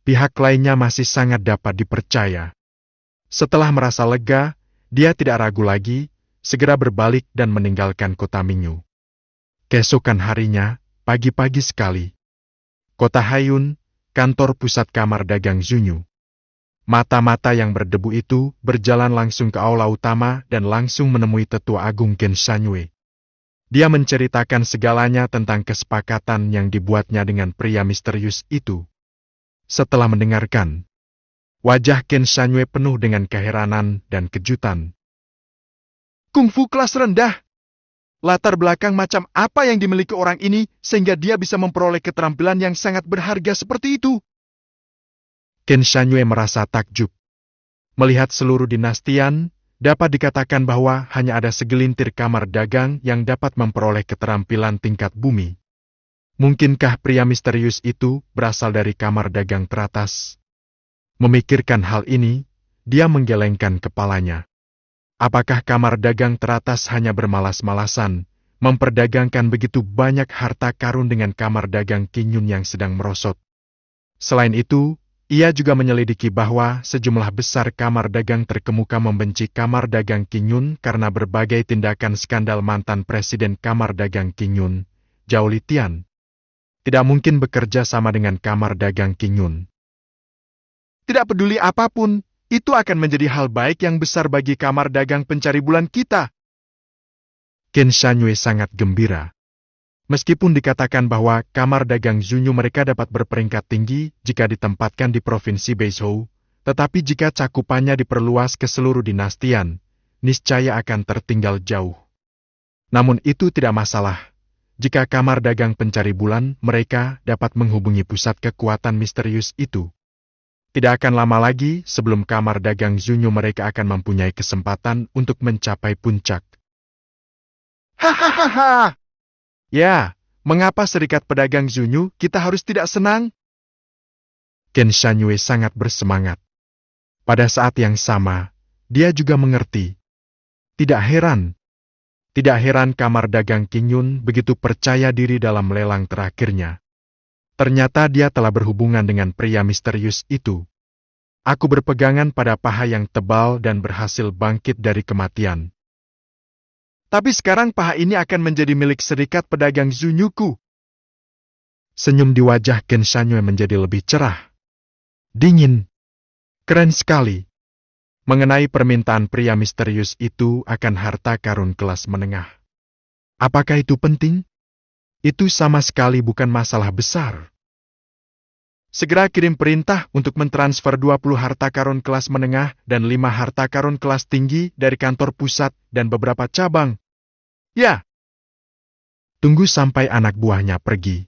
Pihak lainnya masih sangat dapat dipercaya. Setelah merasa lega, dia tidak ragu lagi, segera berbalik dan meninggalkan kota Mingyu. Keesokan harinya, pagi-pagi sekali. Kota Haiyun, kantor pusat kamar dagang Zunyu. Mata-mata yang berdebu itu berjalan langsung ke aula utama dan langsung menemui Tetua Agung Qin Shanyue. Dia menceritakan segalanya tentang kesepakatan yang dibuatnya dengan pria misterius itu. Setelah mendengarkan, wajah Ken Shanyue penuh dengan keheranan dan kejutan. Kungfu kelas rendah? Latar belakang macam apa yang dimiliki orang ini sehingga dia bisa memperoleh keterampilan yang sangat berharga seperti itu? Ken Shanyue merasa takjub. Melihat seluruh dinastian, dapat dikatakan bahwa hanya ada segelintir kamar dagang yang dapat memperoleh keterampilan tingkat bumi. Mungkinkah pria misterius itu berasal dari kamar dagang teratas? Memikirkan hal ini, dia menggelengkan kepalanya. Apakah kamar dagang teratas hanya bermalas-malasan, memperdagangkan begitu banyak harta karun dengan kamar dagang Qingyun yang sedang merosot? Selain itu, ia juga menyelidiki bahwa sejumlah besar kamar dagang terkemuka membenci kamar dagang Qingyun karena berbagai tindakan skandal mantan presiden kamar dagang Qingyun, Zhao Litian. Tidak mungkin bekerja sama dengan kamar dagang Qingyun. Tidak peduli apapun, itu akan menjadi hal baik yang besar bagi kamar dagang pencari bulan kita. Ken Shanyue sangat gembira. Meskipun dikatakan bahwa kamar dagang Zunyu mereka dapat berperingkat tinggi jika ditempatkan di provinsi Beizhou, tetapi jika cakupannya diperluas ke seluruh dinastian, niscaya akan tertinggal jauh. Namun itu tidak masalah. Jika kamar dagang pencari bulan mereka dapat menghubungi pusat kekuatan misterius itu. Tidak akan lama lagi sebelum kamar dagang Zunyu mereka akan mempunyai kesempatan untuk mencapai puncak. Hahaha! Ya, mengapa serikat pedagang Zunyu kita harus tidak senang? Ken Shanyue sangat bersemangat. Pada saat yang sama, dia juga mengerti. Tidak heran kamar dagang Qingyun begitu percaya diri dalam lelang terakhirnya. Ternyata dia telah berhubungan dengan pria misterius itu. Aku berpegangan pada paha yang tebal dan berhasil bangkit dari kematian. Tapi sekarang paha ini akan menjadi milik serikat pedagang Zunyuku. Senyum di wajah Ken Shanyue menjadi lebih cerah. Dingin. Keren sekali. Mengenai permintaan pria misterius itu akan harta karun kelas menengah. Apakah itu penting? Itu sama sekali bukan masalah besar. Segera kirim perintah untuk mentransfer 20 harta karun kelas menengah dan 5 harta karun kelas tinggi dari kantor pusat dan beberapa cabang. Ya. Tunggu sampai anak buahnya pergi.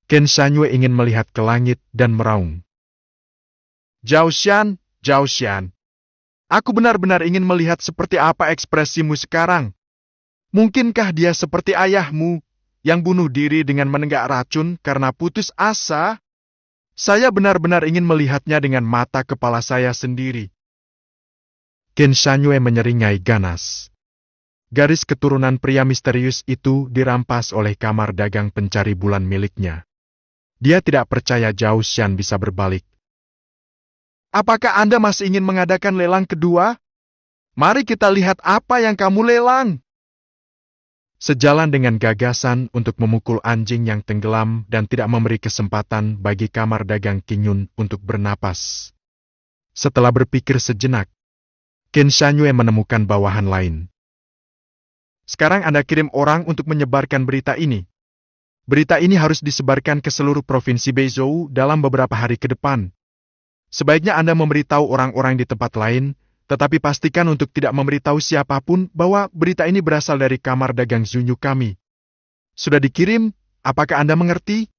Ken Shanyue ingin melihat ke langit dan meraung. Zhao Xian, Zhao Xian. Aku benar-benar ingin melihat seperti apa ekspresimu sekarang. Mungkinkah dia seperti ayahmu? Yang bunuh diri dengan menenggak racun karena putus asa? Saya benar-benar ingin melihatnya dengan mata kepala saya sendiri. Ken Shanyue menyeringai ganas. Garis keturunan pria misterius itu dirampas oleh kamar dagang pencari bulan miliknya. Dia tidak percaya Zhao Xian bisa berbalik. Apakah Anda masih ingin mengadakan lelang kedua? Mari kita lihat apa yang kamu lelang. Sejalan dengan gagasan untuk memukul anjing yang tenggelam dan tidak memberi kesempatan bagi kamar dagang Qingyun untuk bernapas. Setelah berpikir sejenak, Ken Shanyue menemukan bawahan lain. Sekarang Anda kirim orang untuk menyebarkan berita ini. Berita ini harus disebarkan ke seluruh provinsi Beizhou dalam beberapa hari ke depan. Sebaiknya Anda memberitahu orang-orang di tempat lain, tetapi pastikan untuk tidak memberitahu siapapun bahwa berita ini berasal dari kamar dagang Zunyu kami. Sudah dikirim? Apakah Anda mengerti?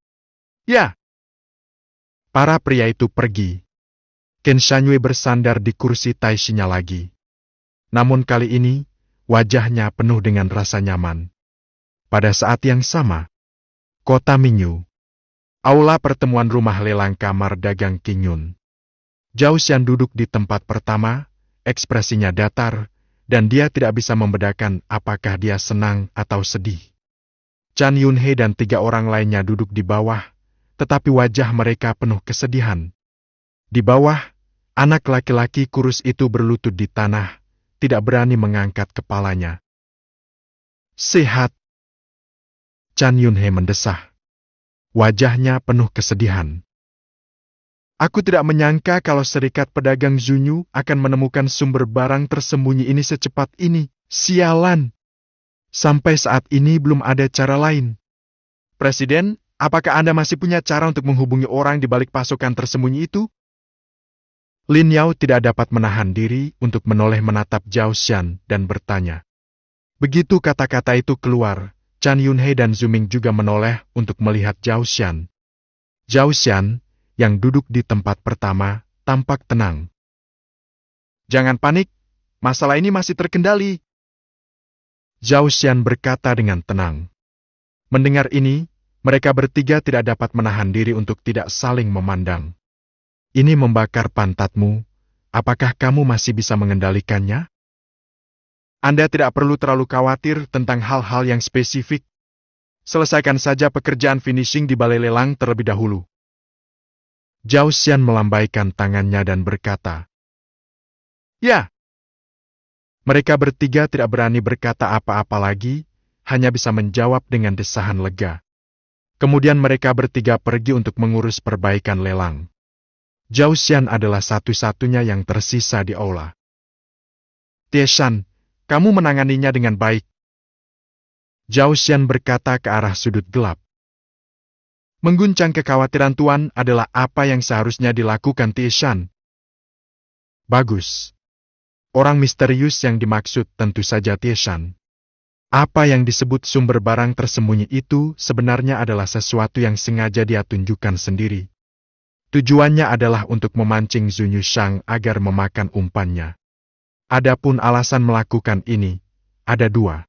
Ya. Para pria itu pergi. Ken Shanyue bersandar di kursi taishinya lagi. Namun kali ini, wajahnya penuh dengan rasa nyaman. Pada saat yang sama, kota Mingyu. Aula pertemuan rumah lelang kamar dagang Qingyun. Zhao Xian duduk di tempat pertama, ekspresinya datar, dan dia tidak bisa membedakan apakah dia senang atau sedih. Chan Yunhe dan 3 orang lainnya duduk di bawah, tetapi wajah mereka penuh kesedihan. Di bawah, anak laki-laki kurus itu berlutut di tanah, tidak berani mengangkat kepalanya. Sehat. Chan Yunhe mendesah. Wajahnya penuh kesedihan. Aku tidak menyangka kalau serikat pedagang Zunyu akan menemukan sumber barang tersembunyi ini secepat ini. Sialan! Sampai saat ini belum ada cara lain. Presiden, apakah Anda masih punya cara untuk menghubungi orang di balik pasukan tersembunyi itu? Lin Yao tidak dapat menahan diri untuk menoleh menatap Zhao Xian dan bertanya. Begitu kata-kata itu keluar, Chan Yunhei dan Zuming juga menoleh untuk melihat Zhao Xian. Zhao Xian, yang duduk di tempat pertama, tampak tenang. Jangan panik, masalah ini masih terkendali. Zhao Xian berkata dengan tenang. Mendengar ini, mereka bertiga tidak dapat menahan diri untuk tidak saling memandang. Ini membakar pantatmu, apakah kamu masih bisa mengendalikannya? Anda tidak perlu terlalu khawatir tentang hal-hal yang spesifik. Selesaikan saja pekerjaan finishing di balai lelang terlebih dahulu. Zhao Xian melambaikan tangannya dan berkata, "Ya." Mereka bertiga tidak berani berkata apa-apa lagi, hanya bisa menjawab dengan desahan lega. Kemudian mereka bertiga pergi untuk mengurus perbaikan lelang. Zhao Xian adalah satu-satunya yang tersisa di aula. "Tieshan, kamu menanganinya dengan baik." Zhao Xian berkata ke arah sudut gelap. "Mengguncang kekhawatiran Tuan adalah apa yang seharusnya dilakukan Tieshan." "Bagus. Orang misterius yang dimaksud tentu saja Tieshan. Apa yang disebut sumber barang tersembunyi itu sebenarnya adalah sesuatu yang sengaja dia tunjukkan sendiri. Tujuannya adalah untuk memancing Zunyu Shang agar memakan umpannya. Adapun alasan melakukan ini, ada dua.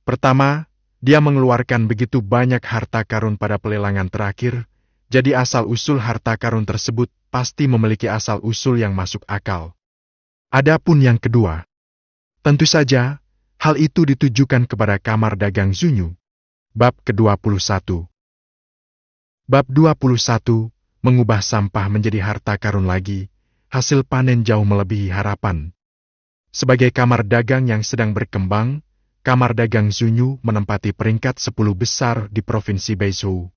Pertama, dia mengeluarkan begitu banyak harta karun pada pelelangan terakhir, jadi asal-usul harta karun tersebut pasti memiliki asal-usul yang masuk akal. Adapun yang kedua, tentu saja, hal itu ditujukan kepada kamar dagang Zunyu. Bab ke-21. Bab 21, mengubah sampah menjadi harta karun lagi, hasil panen jauh melebihi harapan. Sebagai kamar dagang yang sedang berkembang, kamar dagang Zunyu menempati peringkat 10 besar di Provinsi Beizhou.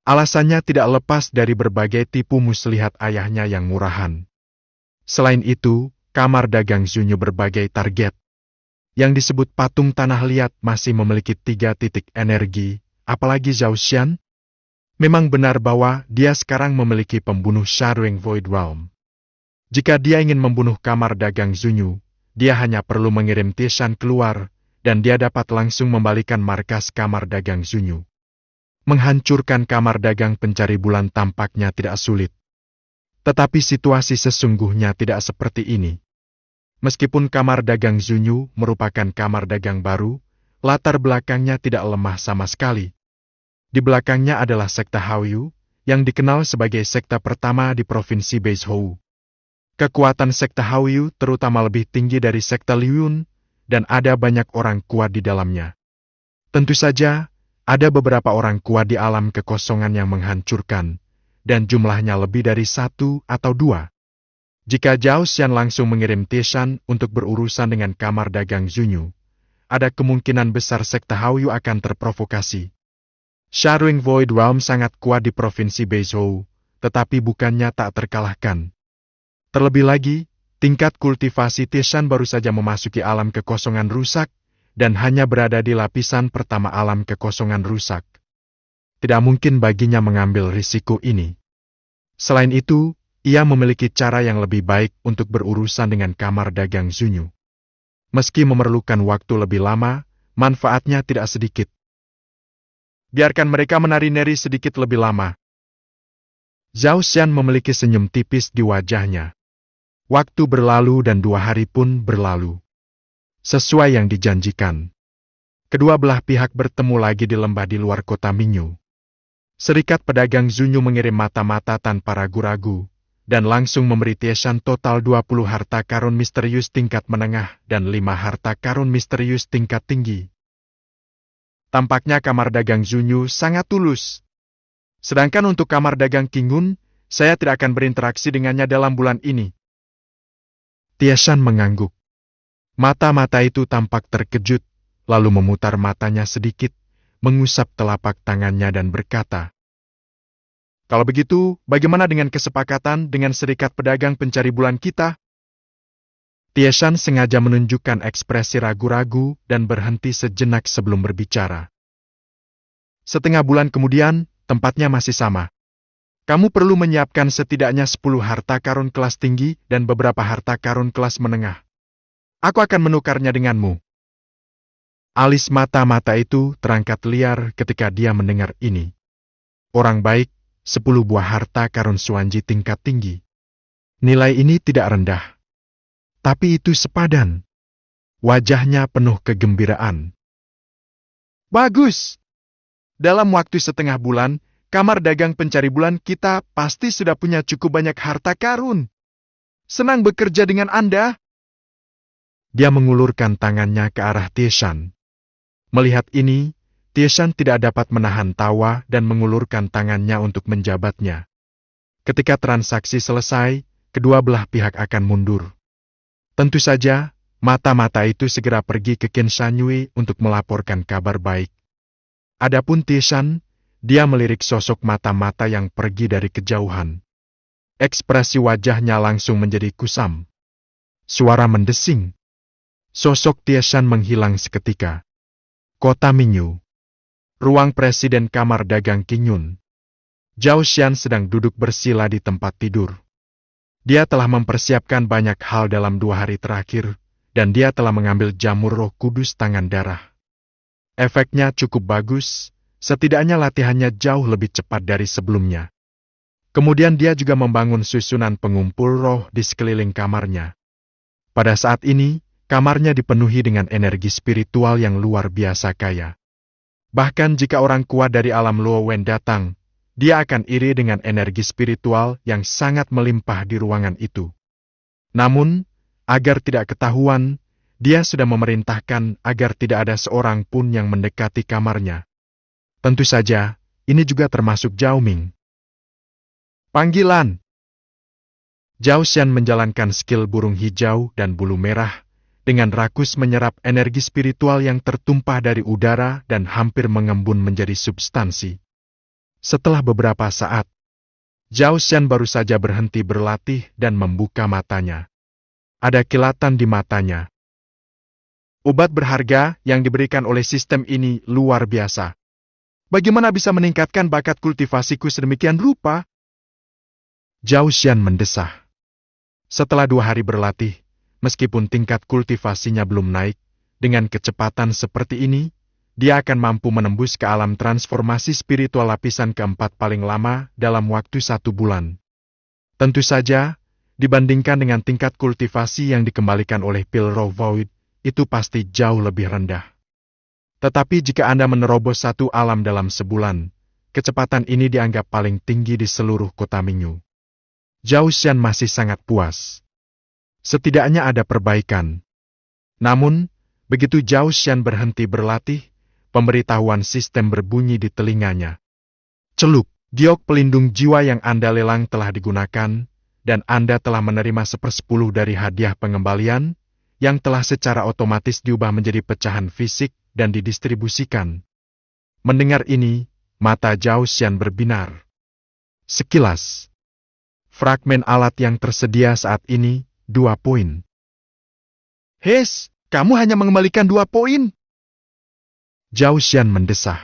Alasannya tidak lepas dari berbagai tipu muslihat ayahnya yang murahan. Selain itu, kamar dagang Zunyu berbagai target. Yang disebut patung tanah liat masih memiliki 3 titik energi, apalagi Zhao Xian. Memang benar bahwa dia sekarang memiliki pembunuh Sharing Void Realm. Jika dia ingin membunuh kamar dagang Zunyu, dia hanya perlu mengirim Tieshan keluar, dan dia dapat langsung membalikan markas kamar dagang Zunyu. Menghancurkan kamar dagang pencari bulan tampaknya tidak sulit. Tetapi situasi sesungguhnya tidak seperti ini. Meskipun kamar dagang Zunyu merupakan kamar dagang baru, latar belakangnya tidak lemah sama sekali. Di belakangnya adalah sekte Haoyu, yang dikenal sebagai sekte pertama di Provinsi Beizhou. Kekuatan sekte Haoyu terutama lebih tinggi dari sekte Liuyun, dan ada banyak orang kuat di dalamnya. Tentu saja, ada beberapa orang kuat di alam kekosongan yang menghancurkan, dan jumlahnya lebih dari 1 atau 2. Jika Zhao Xian langsung mengirim Tieshan untuk berurusan dengan kamar dagang Zunyu, ada kemungkinan besar sekte Haoyu akan terprovokasi. Sharing Void Realm sangat kuat di Provinsi Beizhou, tetapi bukannya tak terkalahkan. Terlebih lagi, tingkat kultivasi Tieshan baru saja memasuki alam kekosongan rusak, dan hanya berada di lapisan pertama alam kekosongan rusak. Tidak mungkin baginya mengambil risiko ini. Selain itu, ia memiliki cara yang lebih baik untuk berurusan dengan kamar dagang Zunyu. Meski memerlukan waktu lebih lama, manfaatnya tidak sedikit. Biarkan mereka menari-nari sedikit lebih lama. Zhao Xian memiliki senyum tipis di wajahnya. Waktu berlalu dan 2 hari pun berlalu. Sesuai yang dijanjikan. Kedua belah pihak bertemu lagi di lembah di luar kota Mingyu. Serikat pedagang Zunyu mengirim mata-mata tanpa ragu-ragu, dan langsung memberi Tieshan total 20 harta karun misterius tingkat menengah dan 5 harta karun misterius tingkat tinggi. Tampaknya kamar dagang Zunyu sangat tulus. Sedangkan untuk kamar dagang Kingun, saya tidak akan berinteraksi dengannya dalam bulan ini. Tieshan mengangguk. Mata-mata itu tampak terkejut, lalu memutar matanya sedikit, mengusap telapak tangannya dan berkata, "Kalau begitu, bagaimana dengan kesepakatan dengan serikat pedagang pencari bulan kita?" Tieshan sengaja menunjukkan ekspresi ragu-ragu dan berhenti sejenak sebelum berbicara. Setengah bulan kemudian, tempatnya masih sama. Kamu perlu menyiapkan setidaknya 10 harta karun kelas tinggi dan beberapa harta karun kelas menengah. Aku akan menukarnya denganmu. Alis mata-mata itu terangkat liar ketika dia mendengar ini. Orang baik, 10 buah harta karun Suanji tingkat tinggi. Nilai ini tidak rendah. Tapi itu sepadan. Wajahnya penuh kegembiraan. Bagus! Dalam waktu setengah bulan, kamar dagang pencari bulan kita pasti sudah punya cukup banyak harta karun. Senang bekerja dengan Anda. Dia mengulurkan tangannya ke arah Tieshan. Melihat ini, Tieshan tidak dapat menahan tawa dan mengulurkan tangannya untuk menjabatnya. Ketika transaksi selesai, kedua belah pihak akan mundur. Tentu saja, mata-mata itu segera pergi ke Qin Shanyue untuk melaporkan kabar baik. Adapun Tieshan, dia melirik sosok mata-mata yang pergi dari kejauhan. Ekspresi wajahnya langsung menjadi kusam. Suara mendesing. Sosok Tieshan menghilang seketika. Kota Mingyu. Ruang Presiden Kamar Dagang Qingyun. Zhao Xian sedang duduk bersila di tempat tidur. Dia telah mempersiapkan banyak hal dalam 2 hari terakhir, dan dia telah mengambil jamur roh kudus tangan darah. Efeknya cukup bagus, setidaknya latihannya jauh lebih cepat dari sebelumnya. Kemudian dia juga membangun susunan pengumpul roh di sekeliling kamarnya. Pada saat ini, kamarnya dipenuhi dengan energi spiritual yang luar biasa kaya. Bahkan jika orang kuat dari alam Luo Wen datang, dia akan iri dengan energi spiritual yang sangat melimpah di ruangan itu. Namun, agar tidak ketahuan, dia sudah memerintahkan agar tidak ada seorang pun yang mendekati kamarnya. Tentu saja, ini juga termasuk Zhao Ming. Panggilan. Zhao Xian menjalankan skill burung hijau dan bulu merah, dengan rakus menyerap energi spiritual yang tertumpah dari udara dan hampir mengembun menjadi substansi. Setelah beberapa saat, Zhao Xian baru saja berhenti berlatih dan membuka matanya. Ada kilatan di matanya. Obat berharga yang diberikan oleh sistem ini luar biasa. Bagaimana bisa meningkatkan bakat kultivasiku sedemikian rupa? Zhao Xian mendesah. Setelah 2 hari berlatih, meskipun tingkat kultivasinya belum naik, dengan kecepatan seperti ini, dia akan mampu menembus ke alam transformasi spiritual lapisan keempat paling lama dalam waktu 1 bulan. Tentu saja, dibandingkan dengan tingkat kultivasi yang dikembalikan oleh Pil Roh Void, itu pasti jauh lebih rendah. Tetapi jika Anda menerobos 1 alam dalam sebulan, kecepatan ini dianggap paling tinggi di seluruh kota Mingyu. Zhao Xian masih sangat puas. Setidaknya ada perbaikan. Namun, begitu Zhao Xian berhenti berlatih, pemberitahuan sistem berbunyi di telinganya. Celup, giok pelindung jiwa yang Anda lelang telah digunakan, dan Anda telah menerima 1/10 dari hadiah pengembalian, yang telah secara otomatis diubah menjadi pecahan fisik dan didistribusikan. Mendengar ini, mata Zhao Xian berbinar. Sekilas, fragmen alat yang tersedia saat ini, 2 poin. Hes, kamu hanya mengembalikan 2 poin? Zhao Xian mendesah.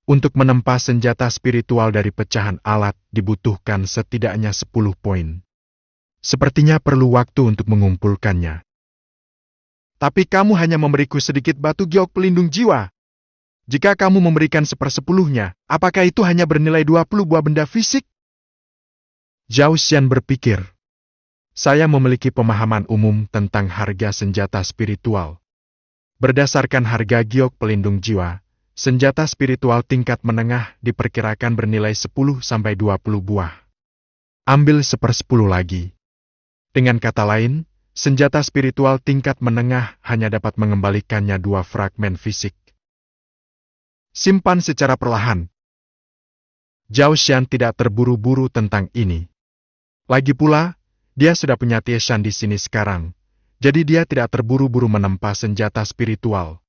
Untuk menempa senjata spiritual dari pecahan alat dibutuhkan setidaknya 10 poin. Sepertinya perlu waktu untuk mengumpulkannya. Tapi kamu hanya memberiku sedikit batu giok pelindung jiwa. Jika kamu memberikan 1/10-nya, apakah itu hanya bernilai 20 buah benda fisik? Zhao Xian berpikir. Saya memiliki pemahaman umum tentang harga senjata spiritual. Berdasarkan harga giok pelindung jiwa, senjata spiritual tingkat menengah diperkirakan bernilai 10-20 buah. Ambil 1/10 lagi. Dengan kata lain, senjata spiritual tingkat menengah hanya dapat mengembalikannya 2 fragmen fisik. Simpan secara perlahan. Zhao Xian tidak terburu-buru tentang ini. Lagi pula, dia sudah punya Tieshan di sini sekarang. Jadi dia tidak terburu-buru menempa senjata spiritual.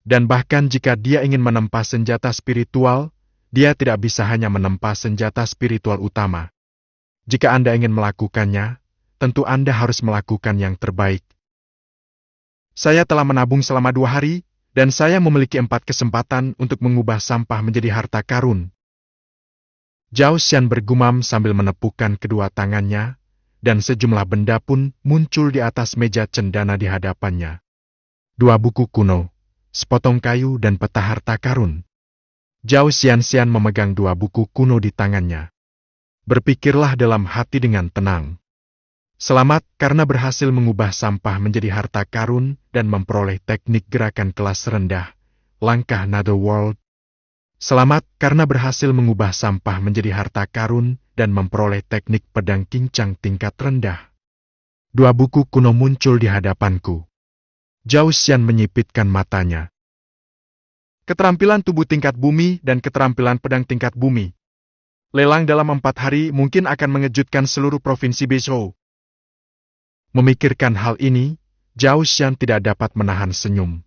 Dan bahkan jika dia ingin menempa senjata spiritual, dia tidak bisa hanya menempa senjata spiritual utama. Jika Anda ingin melakukannya, tentu Anda harus melakukan yang terbaik. Saya telah menabung selama 2 hari, dan saya memiliki 4 kesempatan untuk mengubah sampah menjadi harta karun. Zhao Xian bergumam sambil menepukkan kedua tangannya, dan sejumlah benda pun muncul di atas meja cendana di hadapannya. 2 buku kuno, sepotong kayu dan peta harta karun. Zhao Xian memegang 2 buku kuno di tangannya. Berpikirlah dalam hati dengan tenang. Selamat karena berhasil mengubah sampah menjadi harta karun dan memperoleh teknik gerakan kelas rendah, langkah Netherworld. Selamat karena berhasil mengubah sampah menjadi harta karun dan memperoleh teknik pedang kincang tingkat rendah. 2 buku kuno muncul di hadapanku. Zhao Xian menyipitkan matanya. Keterampilan tubuh tingkat bumi dan keterampilan pedang tingkat bumi. Lelang dalam 4 hari mungkin akan mengejutkan seluruh provinsi Beizhou. Memikirkan hal ini, Zhao Xian tidak dapat menahan senyum.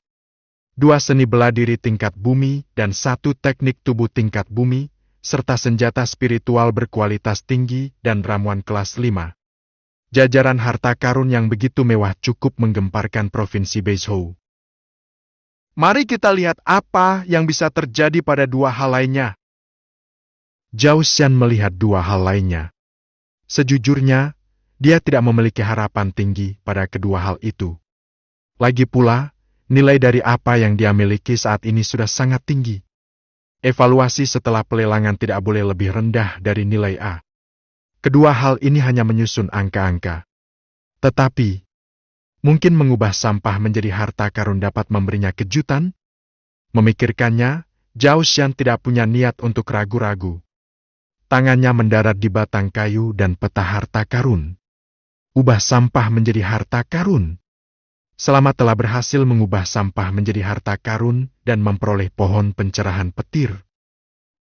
2 seni bela diri tingkat bumi dan 1 teknik tubuh tingkat bumi, serta senjata spiritual berkualitas tinggi dan ramuan kelas 5. Jajaran harta karun yang begitu mewah cukup menggemparkan provinsi Beizhou. Mari kita lihat apa yang bisa terjadi pada 2 hal lainnya. Zhao Xian melihat 2 hal lainnya. Sejujurnya, dia tidak memiliki harapan tinggi pada kedua hal itu. Lagi pula, nilai dari apa yang dia miliki saat ini sudah sangat tinggi. Evaluasi setelah pelelangan tidak boleh lebih rendah dari nilai A. Kedua hal ini hanya menyusun angka-angka. Tetapi, mungkin mengubah sampah menjadi harta karun dapat memberinya kejutan? Memikirkannya, Zhao Xian tidak punya niat untuk ragu-ragu. Tangannya mendarat di batang kayu dan peta harta karun. Ubah sampah menjadi harta karun. Selamat telah berhasil mengubah sampah menjadi harta karun dan memperoleh pohon pencerahan petir.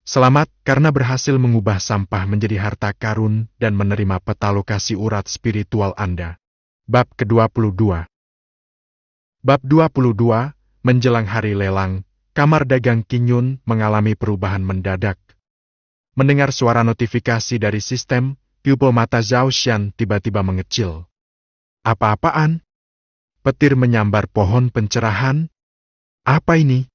Selamat karena berhasil mengubah sampah menjadi harta karun dan menerima peta lokasi urat spiritual Anda. Bab ke-22. Bab 22, menjelang hari lelang, kamar dagang Qingyun mengalami perubahan mendadak. Mendengar suara notifikasi dari sistem, pupil mata Zhao Xian tiba-tiba mengecil. Apa-apaan? Petir menyambar pohon pencerahan? Apa ini?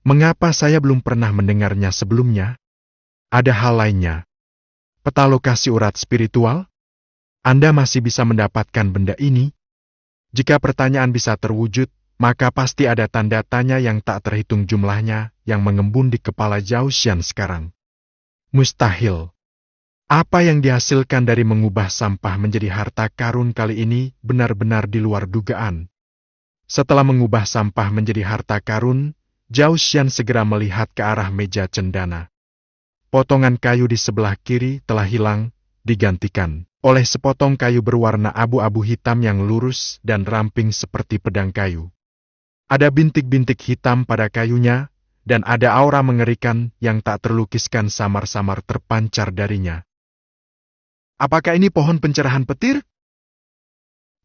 Mengapa saya belum pernah mendengarnya sebelumnya? Ada hal lainnya. Peta lokasi urat spiritual? Anda masih bisa mendapatkan benda ini? Jika pertanyaan bisa terwujud, maka pasti ada tanda tanya yang tak terhitung jumlahnya yang mengembun di kepala Zhao Xian sekarang. Mustahil. Apa yang dihasilkan dari mengubah sampah menjadi harta karun kali ini benar-benar di luar dugaan. Setelah mengubah sampah menjadi harta karun, Zhao Xian segera melihat ke arah meja cendana. Potongan kayu di sebelah kiri telah hilang, digantikan oleh sepotong kayu berwarna abu-abu hitam yang lurus dan ramping seperti pedang kayu. Ada bintik-bintik hitam pada kayunya, dan ada aura mengerikan yang tak terlukiskan samar-samar terpancar darinya. Apakah ini pohon pencerahan petir?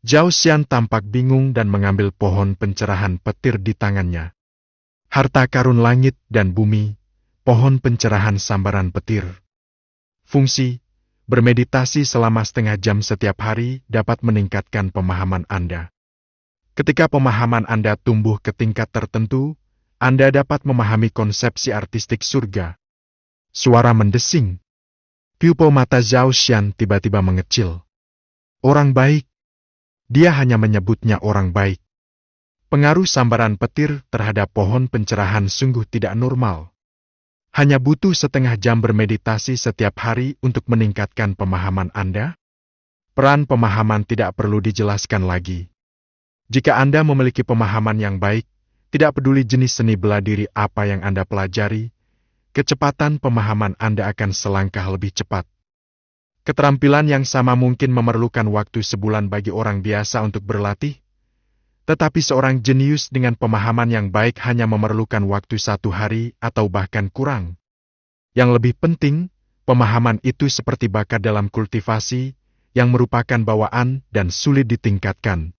Zhao Xian tampak bingung dan mengambil pohon pencerahan petir di tangannya. Harta karun langit dan bumi, pohon pencerahan sambaran petir. Fungsi, bermeditasi selama setengah jam setiap hari dapat meningkatkan pemahaman Anda. Ketika pemahaman Anda tumbuh ke tingkat tertentu, Anda dapat memahami konsepsi artistik surga. Suara mendesing. Pupil mata Zhao Xian tiba-tiba mengecil. Orang baik. Dia hanya menyebutnya orang baik. Pengaruh sambaran petir terhadap pohon pencerahan sungguh tidak normal. Hanya butuh setengah jam bermeditasi setiap hari untuk meningkatkan pemahaman Anda? Peran pemahaman tidak perlu dijelaskan lagi. Jika Anda memiliki pemahaman yang baik, tidak peduli jenis seni bela diri apa yang Anda pelajari, kecepatan pemahaman Anda akan selangkah lebih cepat. Keterampilan yang sama mungkin memerlukan waktu sebulan bagi orang biasa untuk berlatih, tetapi seorang jenius dengan pemahaman yang baik hanya memerlukan waktu 1 hari atau bahkan kurang. Yang lebih penting, pemahaman itu seperti bakat dalam kultivasi, yang merupakan bawaan dan sulit ditingkatkan.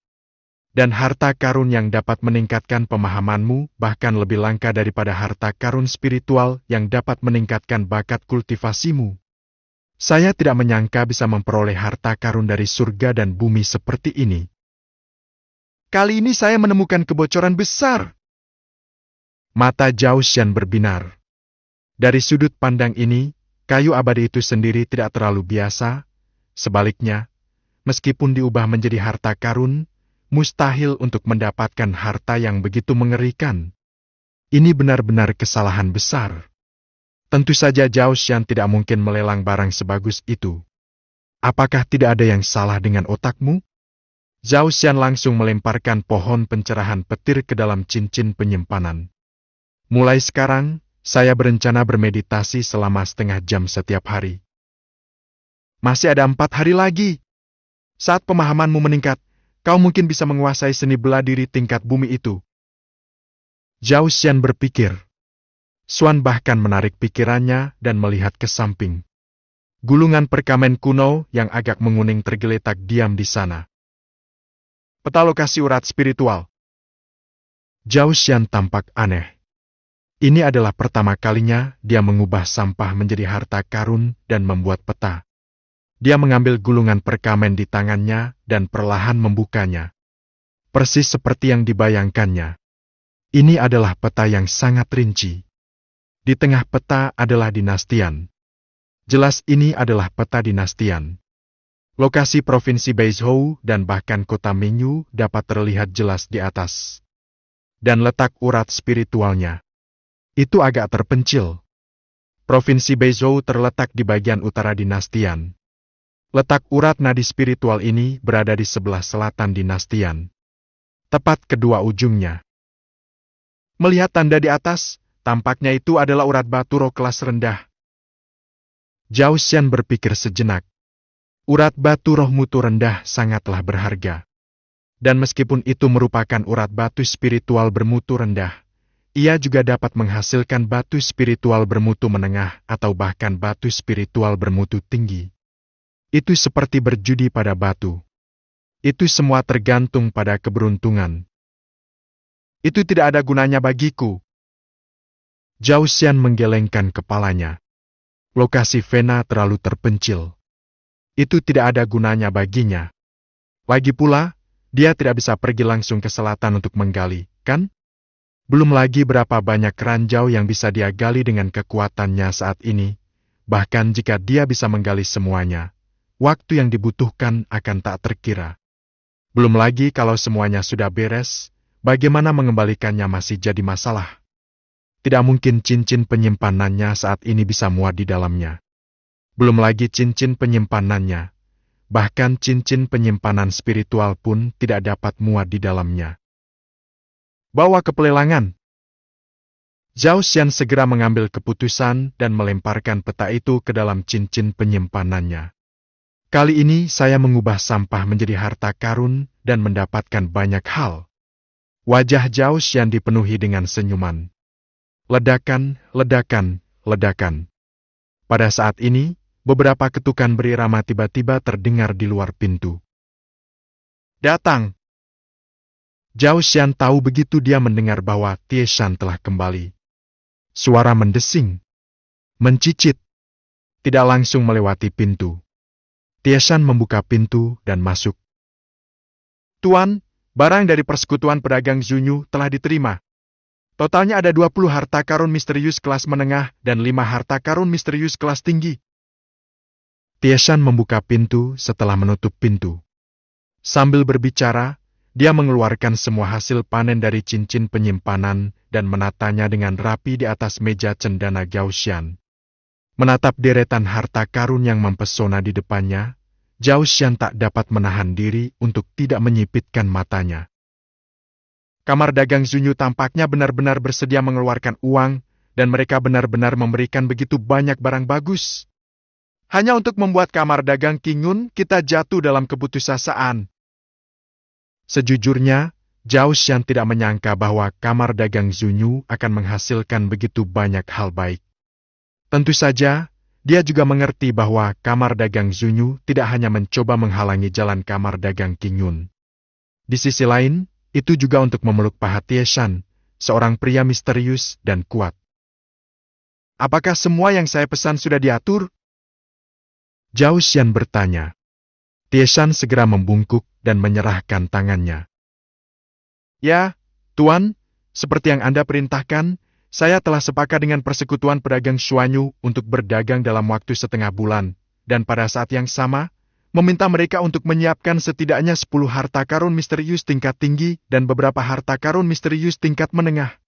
Dan harta karun yang dapat meningkatkan pemahamanmu bahkan lebih langka daripada harta karun spiritual yang dapat meningkatkan bakat kultivasimu. Saya tidak menyangka bisa memperoleh harta karun dari surga dan bumi seperti ini. Kali ini saya menemukan kebocoran besar. Mata Zhao Xian berbinar. Dari sudut pandang ini, kayu abadi itu sendiri tidak terlalu biasa. Sebaliknya, meskipun diubah menjadi harta karun, mustahil untuk mendapatkan harta yang begitu mengerikan. Ini benar-benar kesalahan besar. Tentu saja Zhao Xian tidak mungkin melelang barang sebagus itu. Apakah tidak ada yang salah dengan otakmu? Zhao Xian langsung melemparkan pohon pencerahan petir ke dalam cincin penyimpanan. Mulai sekarang, saya berencana bermeditasi selama setengah jam setiap hari. Masih ada 4 hari lagi. Saat pemahamanmu meningkat, kau mungkin bisa menguasai seni bela diri tingkat bumi itu. Zhao Xian berpikir. Xuan bahkan menarik pikirannya dan melihat ke samping. Gulungan perkamen kuno yang agak menguning tergeletak diam di sana. Peta lokasi urat spiritual. Zhao Xian tampak aneh. Ini adalah pertama kalinya dia mengubah sampah menjadi harta karun dan membuat peta. Dia mengambil gulungan perkamen di tangannya dan perlahan membukanya. Persis seperti yang dibayangkannya. Ini adalah peta yang sangat rinci. Di tengah peta adalah dinastian. Jelas ini adalah peta dinastian. Lokasi Provinsi Beizhou dan bahkan kota Mingyu dapat terlihat jelas di atas. Dan letak urat spiritualnya. Itu agak terpencil. Provinsi Beizhou terletak di bagian utara dinastian. Letak urat nadi spiritual ini berada di sebelah selatan dinastian. Tepat kedua ujungnya. Melihat tanda di atas, tampaknya itu adalah urat batu roh kelas rendah. Zhao Xian berpikir sejenak. Urat batu roh mutu rendah sangatlah berharga. Dan meskipun itu merupakan urat batu spiritual bermutu rendah, ia juga dapat menghasilkan batu spiritual bermutu menengah atau bahkan batu spiritual bermutu tinggi. Itu seperti berjudi pada batu. Itu semua tergantung pada keberuntungan. Itu tidak ada gunanya bagiku. Zhao Xian menggelengkan kepalanya. Lokasi Vena terlalu terpencil. Itu tidak ada gunanya baginya. Lagi pula, dia tidak bisa pergi langsung ke selatan untuk menggali, kan? Belum lagi berapa banyak ranjau yang bisa dia gali dengan kekuatannya saat ini. Bahkan jika dia bisa menggali semuanya, waktu yang dibutuhkan akan tak terkira. Belum lagi kalau semuanya sudah beres, bagaimana mengembalikannya masih jadi masalah. Tidak mungkin cincin penyimpanannya saat ini bisa muat di dalamnya. Belum lagi cincin penyimpanannya. Bahkan cincin penyimpanan spiritual pun tidak dapat muat di dalamnya. Bawa ke pelelangan. Zhao Xian segera mengambil keputusan dan melemparkan peta itu ke dalam cincin penyimpanannya. Kali ini saya mengubah sampah menjadi harta karun dan mendapatkan banyak hal. Wajah Zhao Xian dipenuhi dengan senyuman. Ledakan, ledakan, ledakan. Pada saat ini, beberapa ketukan berirama tiba-tiba terdengar di luar pintu. Datang! Zhao Xian tahu begitu dia mendengar bahwa Tie Shan telah kembali. Suara mendesing, mencicit, tidak langsung melewati pintu. Tie Shan membuka pintu dan masuk. Tuan, barang dari persekutuan pedagang Zunyu telah diterima. Totalnya ada 20 harta karun misterius kelas menengah dan 5 harta karun misterius kelas tinggi. Tie Shan membuka pintu setelah menutup pintu. Sambil berbicara, dia mengeluarkan semua hasil panen dari cincin penyimpanan dan menatanya dengan rapi di atas meja cendana Zhao Xian. Menatap deretan harta karun yang mempesona di depannya, Zhao Xian tak dapat menahan diri untuk tidak menyipitkan matanya. Kamar dagang Zunyu tampaknya benar-benar bersedia mengeluarkan uang, dan mereka benar-benar memberikan begitu banyak barang bagus. Hanya untuk membuat kamar dagang Kingun, kita jatuh dalam keputusasaan. Sejujurnya, Zhao Xian tidak menyangka bahwa kamar dagang Zunyu akan menghasilkan begitu banyak hal baik. Tentu saja, dia juga mengerti bahwa kamar dagang Zunyu tidak hanya mencoba menghalangi jalan kamar dagang Kingun. Di sisi lain, itu juga untuk memeluk paha Tie Shan, seorang pria misterius dan kuat. Apakah semua yang saya pesan sudah diatur? Zhao Xian bertanya. Tiesan segera membungkuk dan menyerahkan tangannya. Ya, Tuan, seperti yang Anda perintahkan, saya telah sepakat dengan Persekutuan Pedagang Xuanyu untuk berdagang dalam waktu setengah bulan, dan pada saat yang sama, meminta mereka untuk menyiapkan setidaknya 10 harta karun misterius tingkat tinggi dan beberapa harta karun misterius tingkat menengah.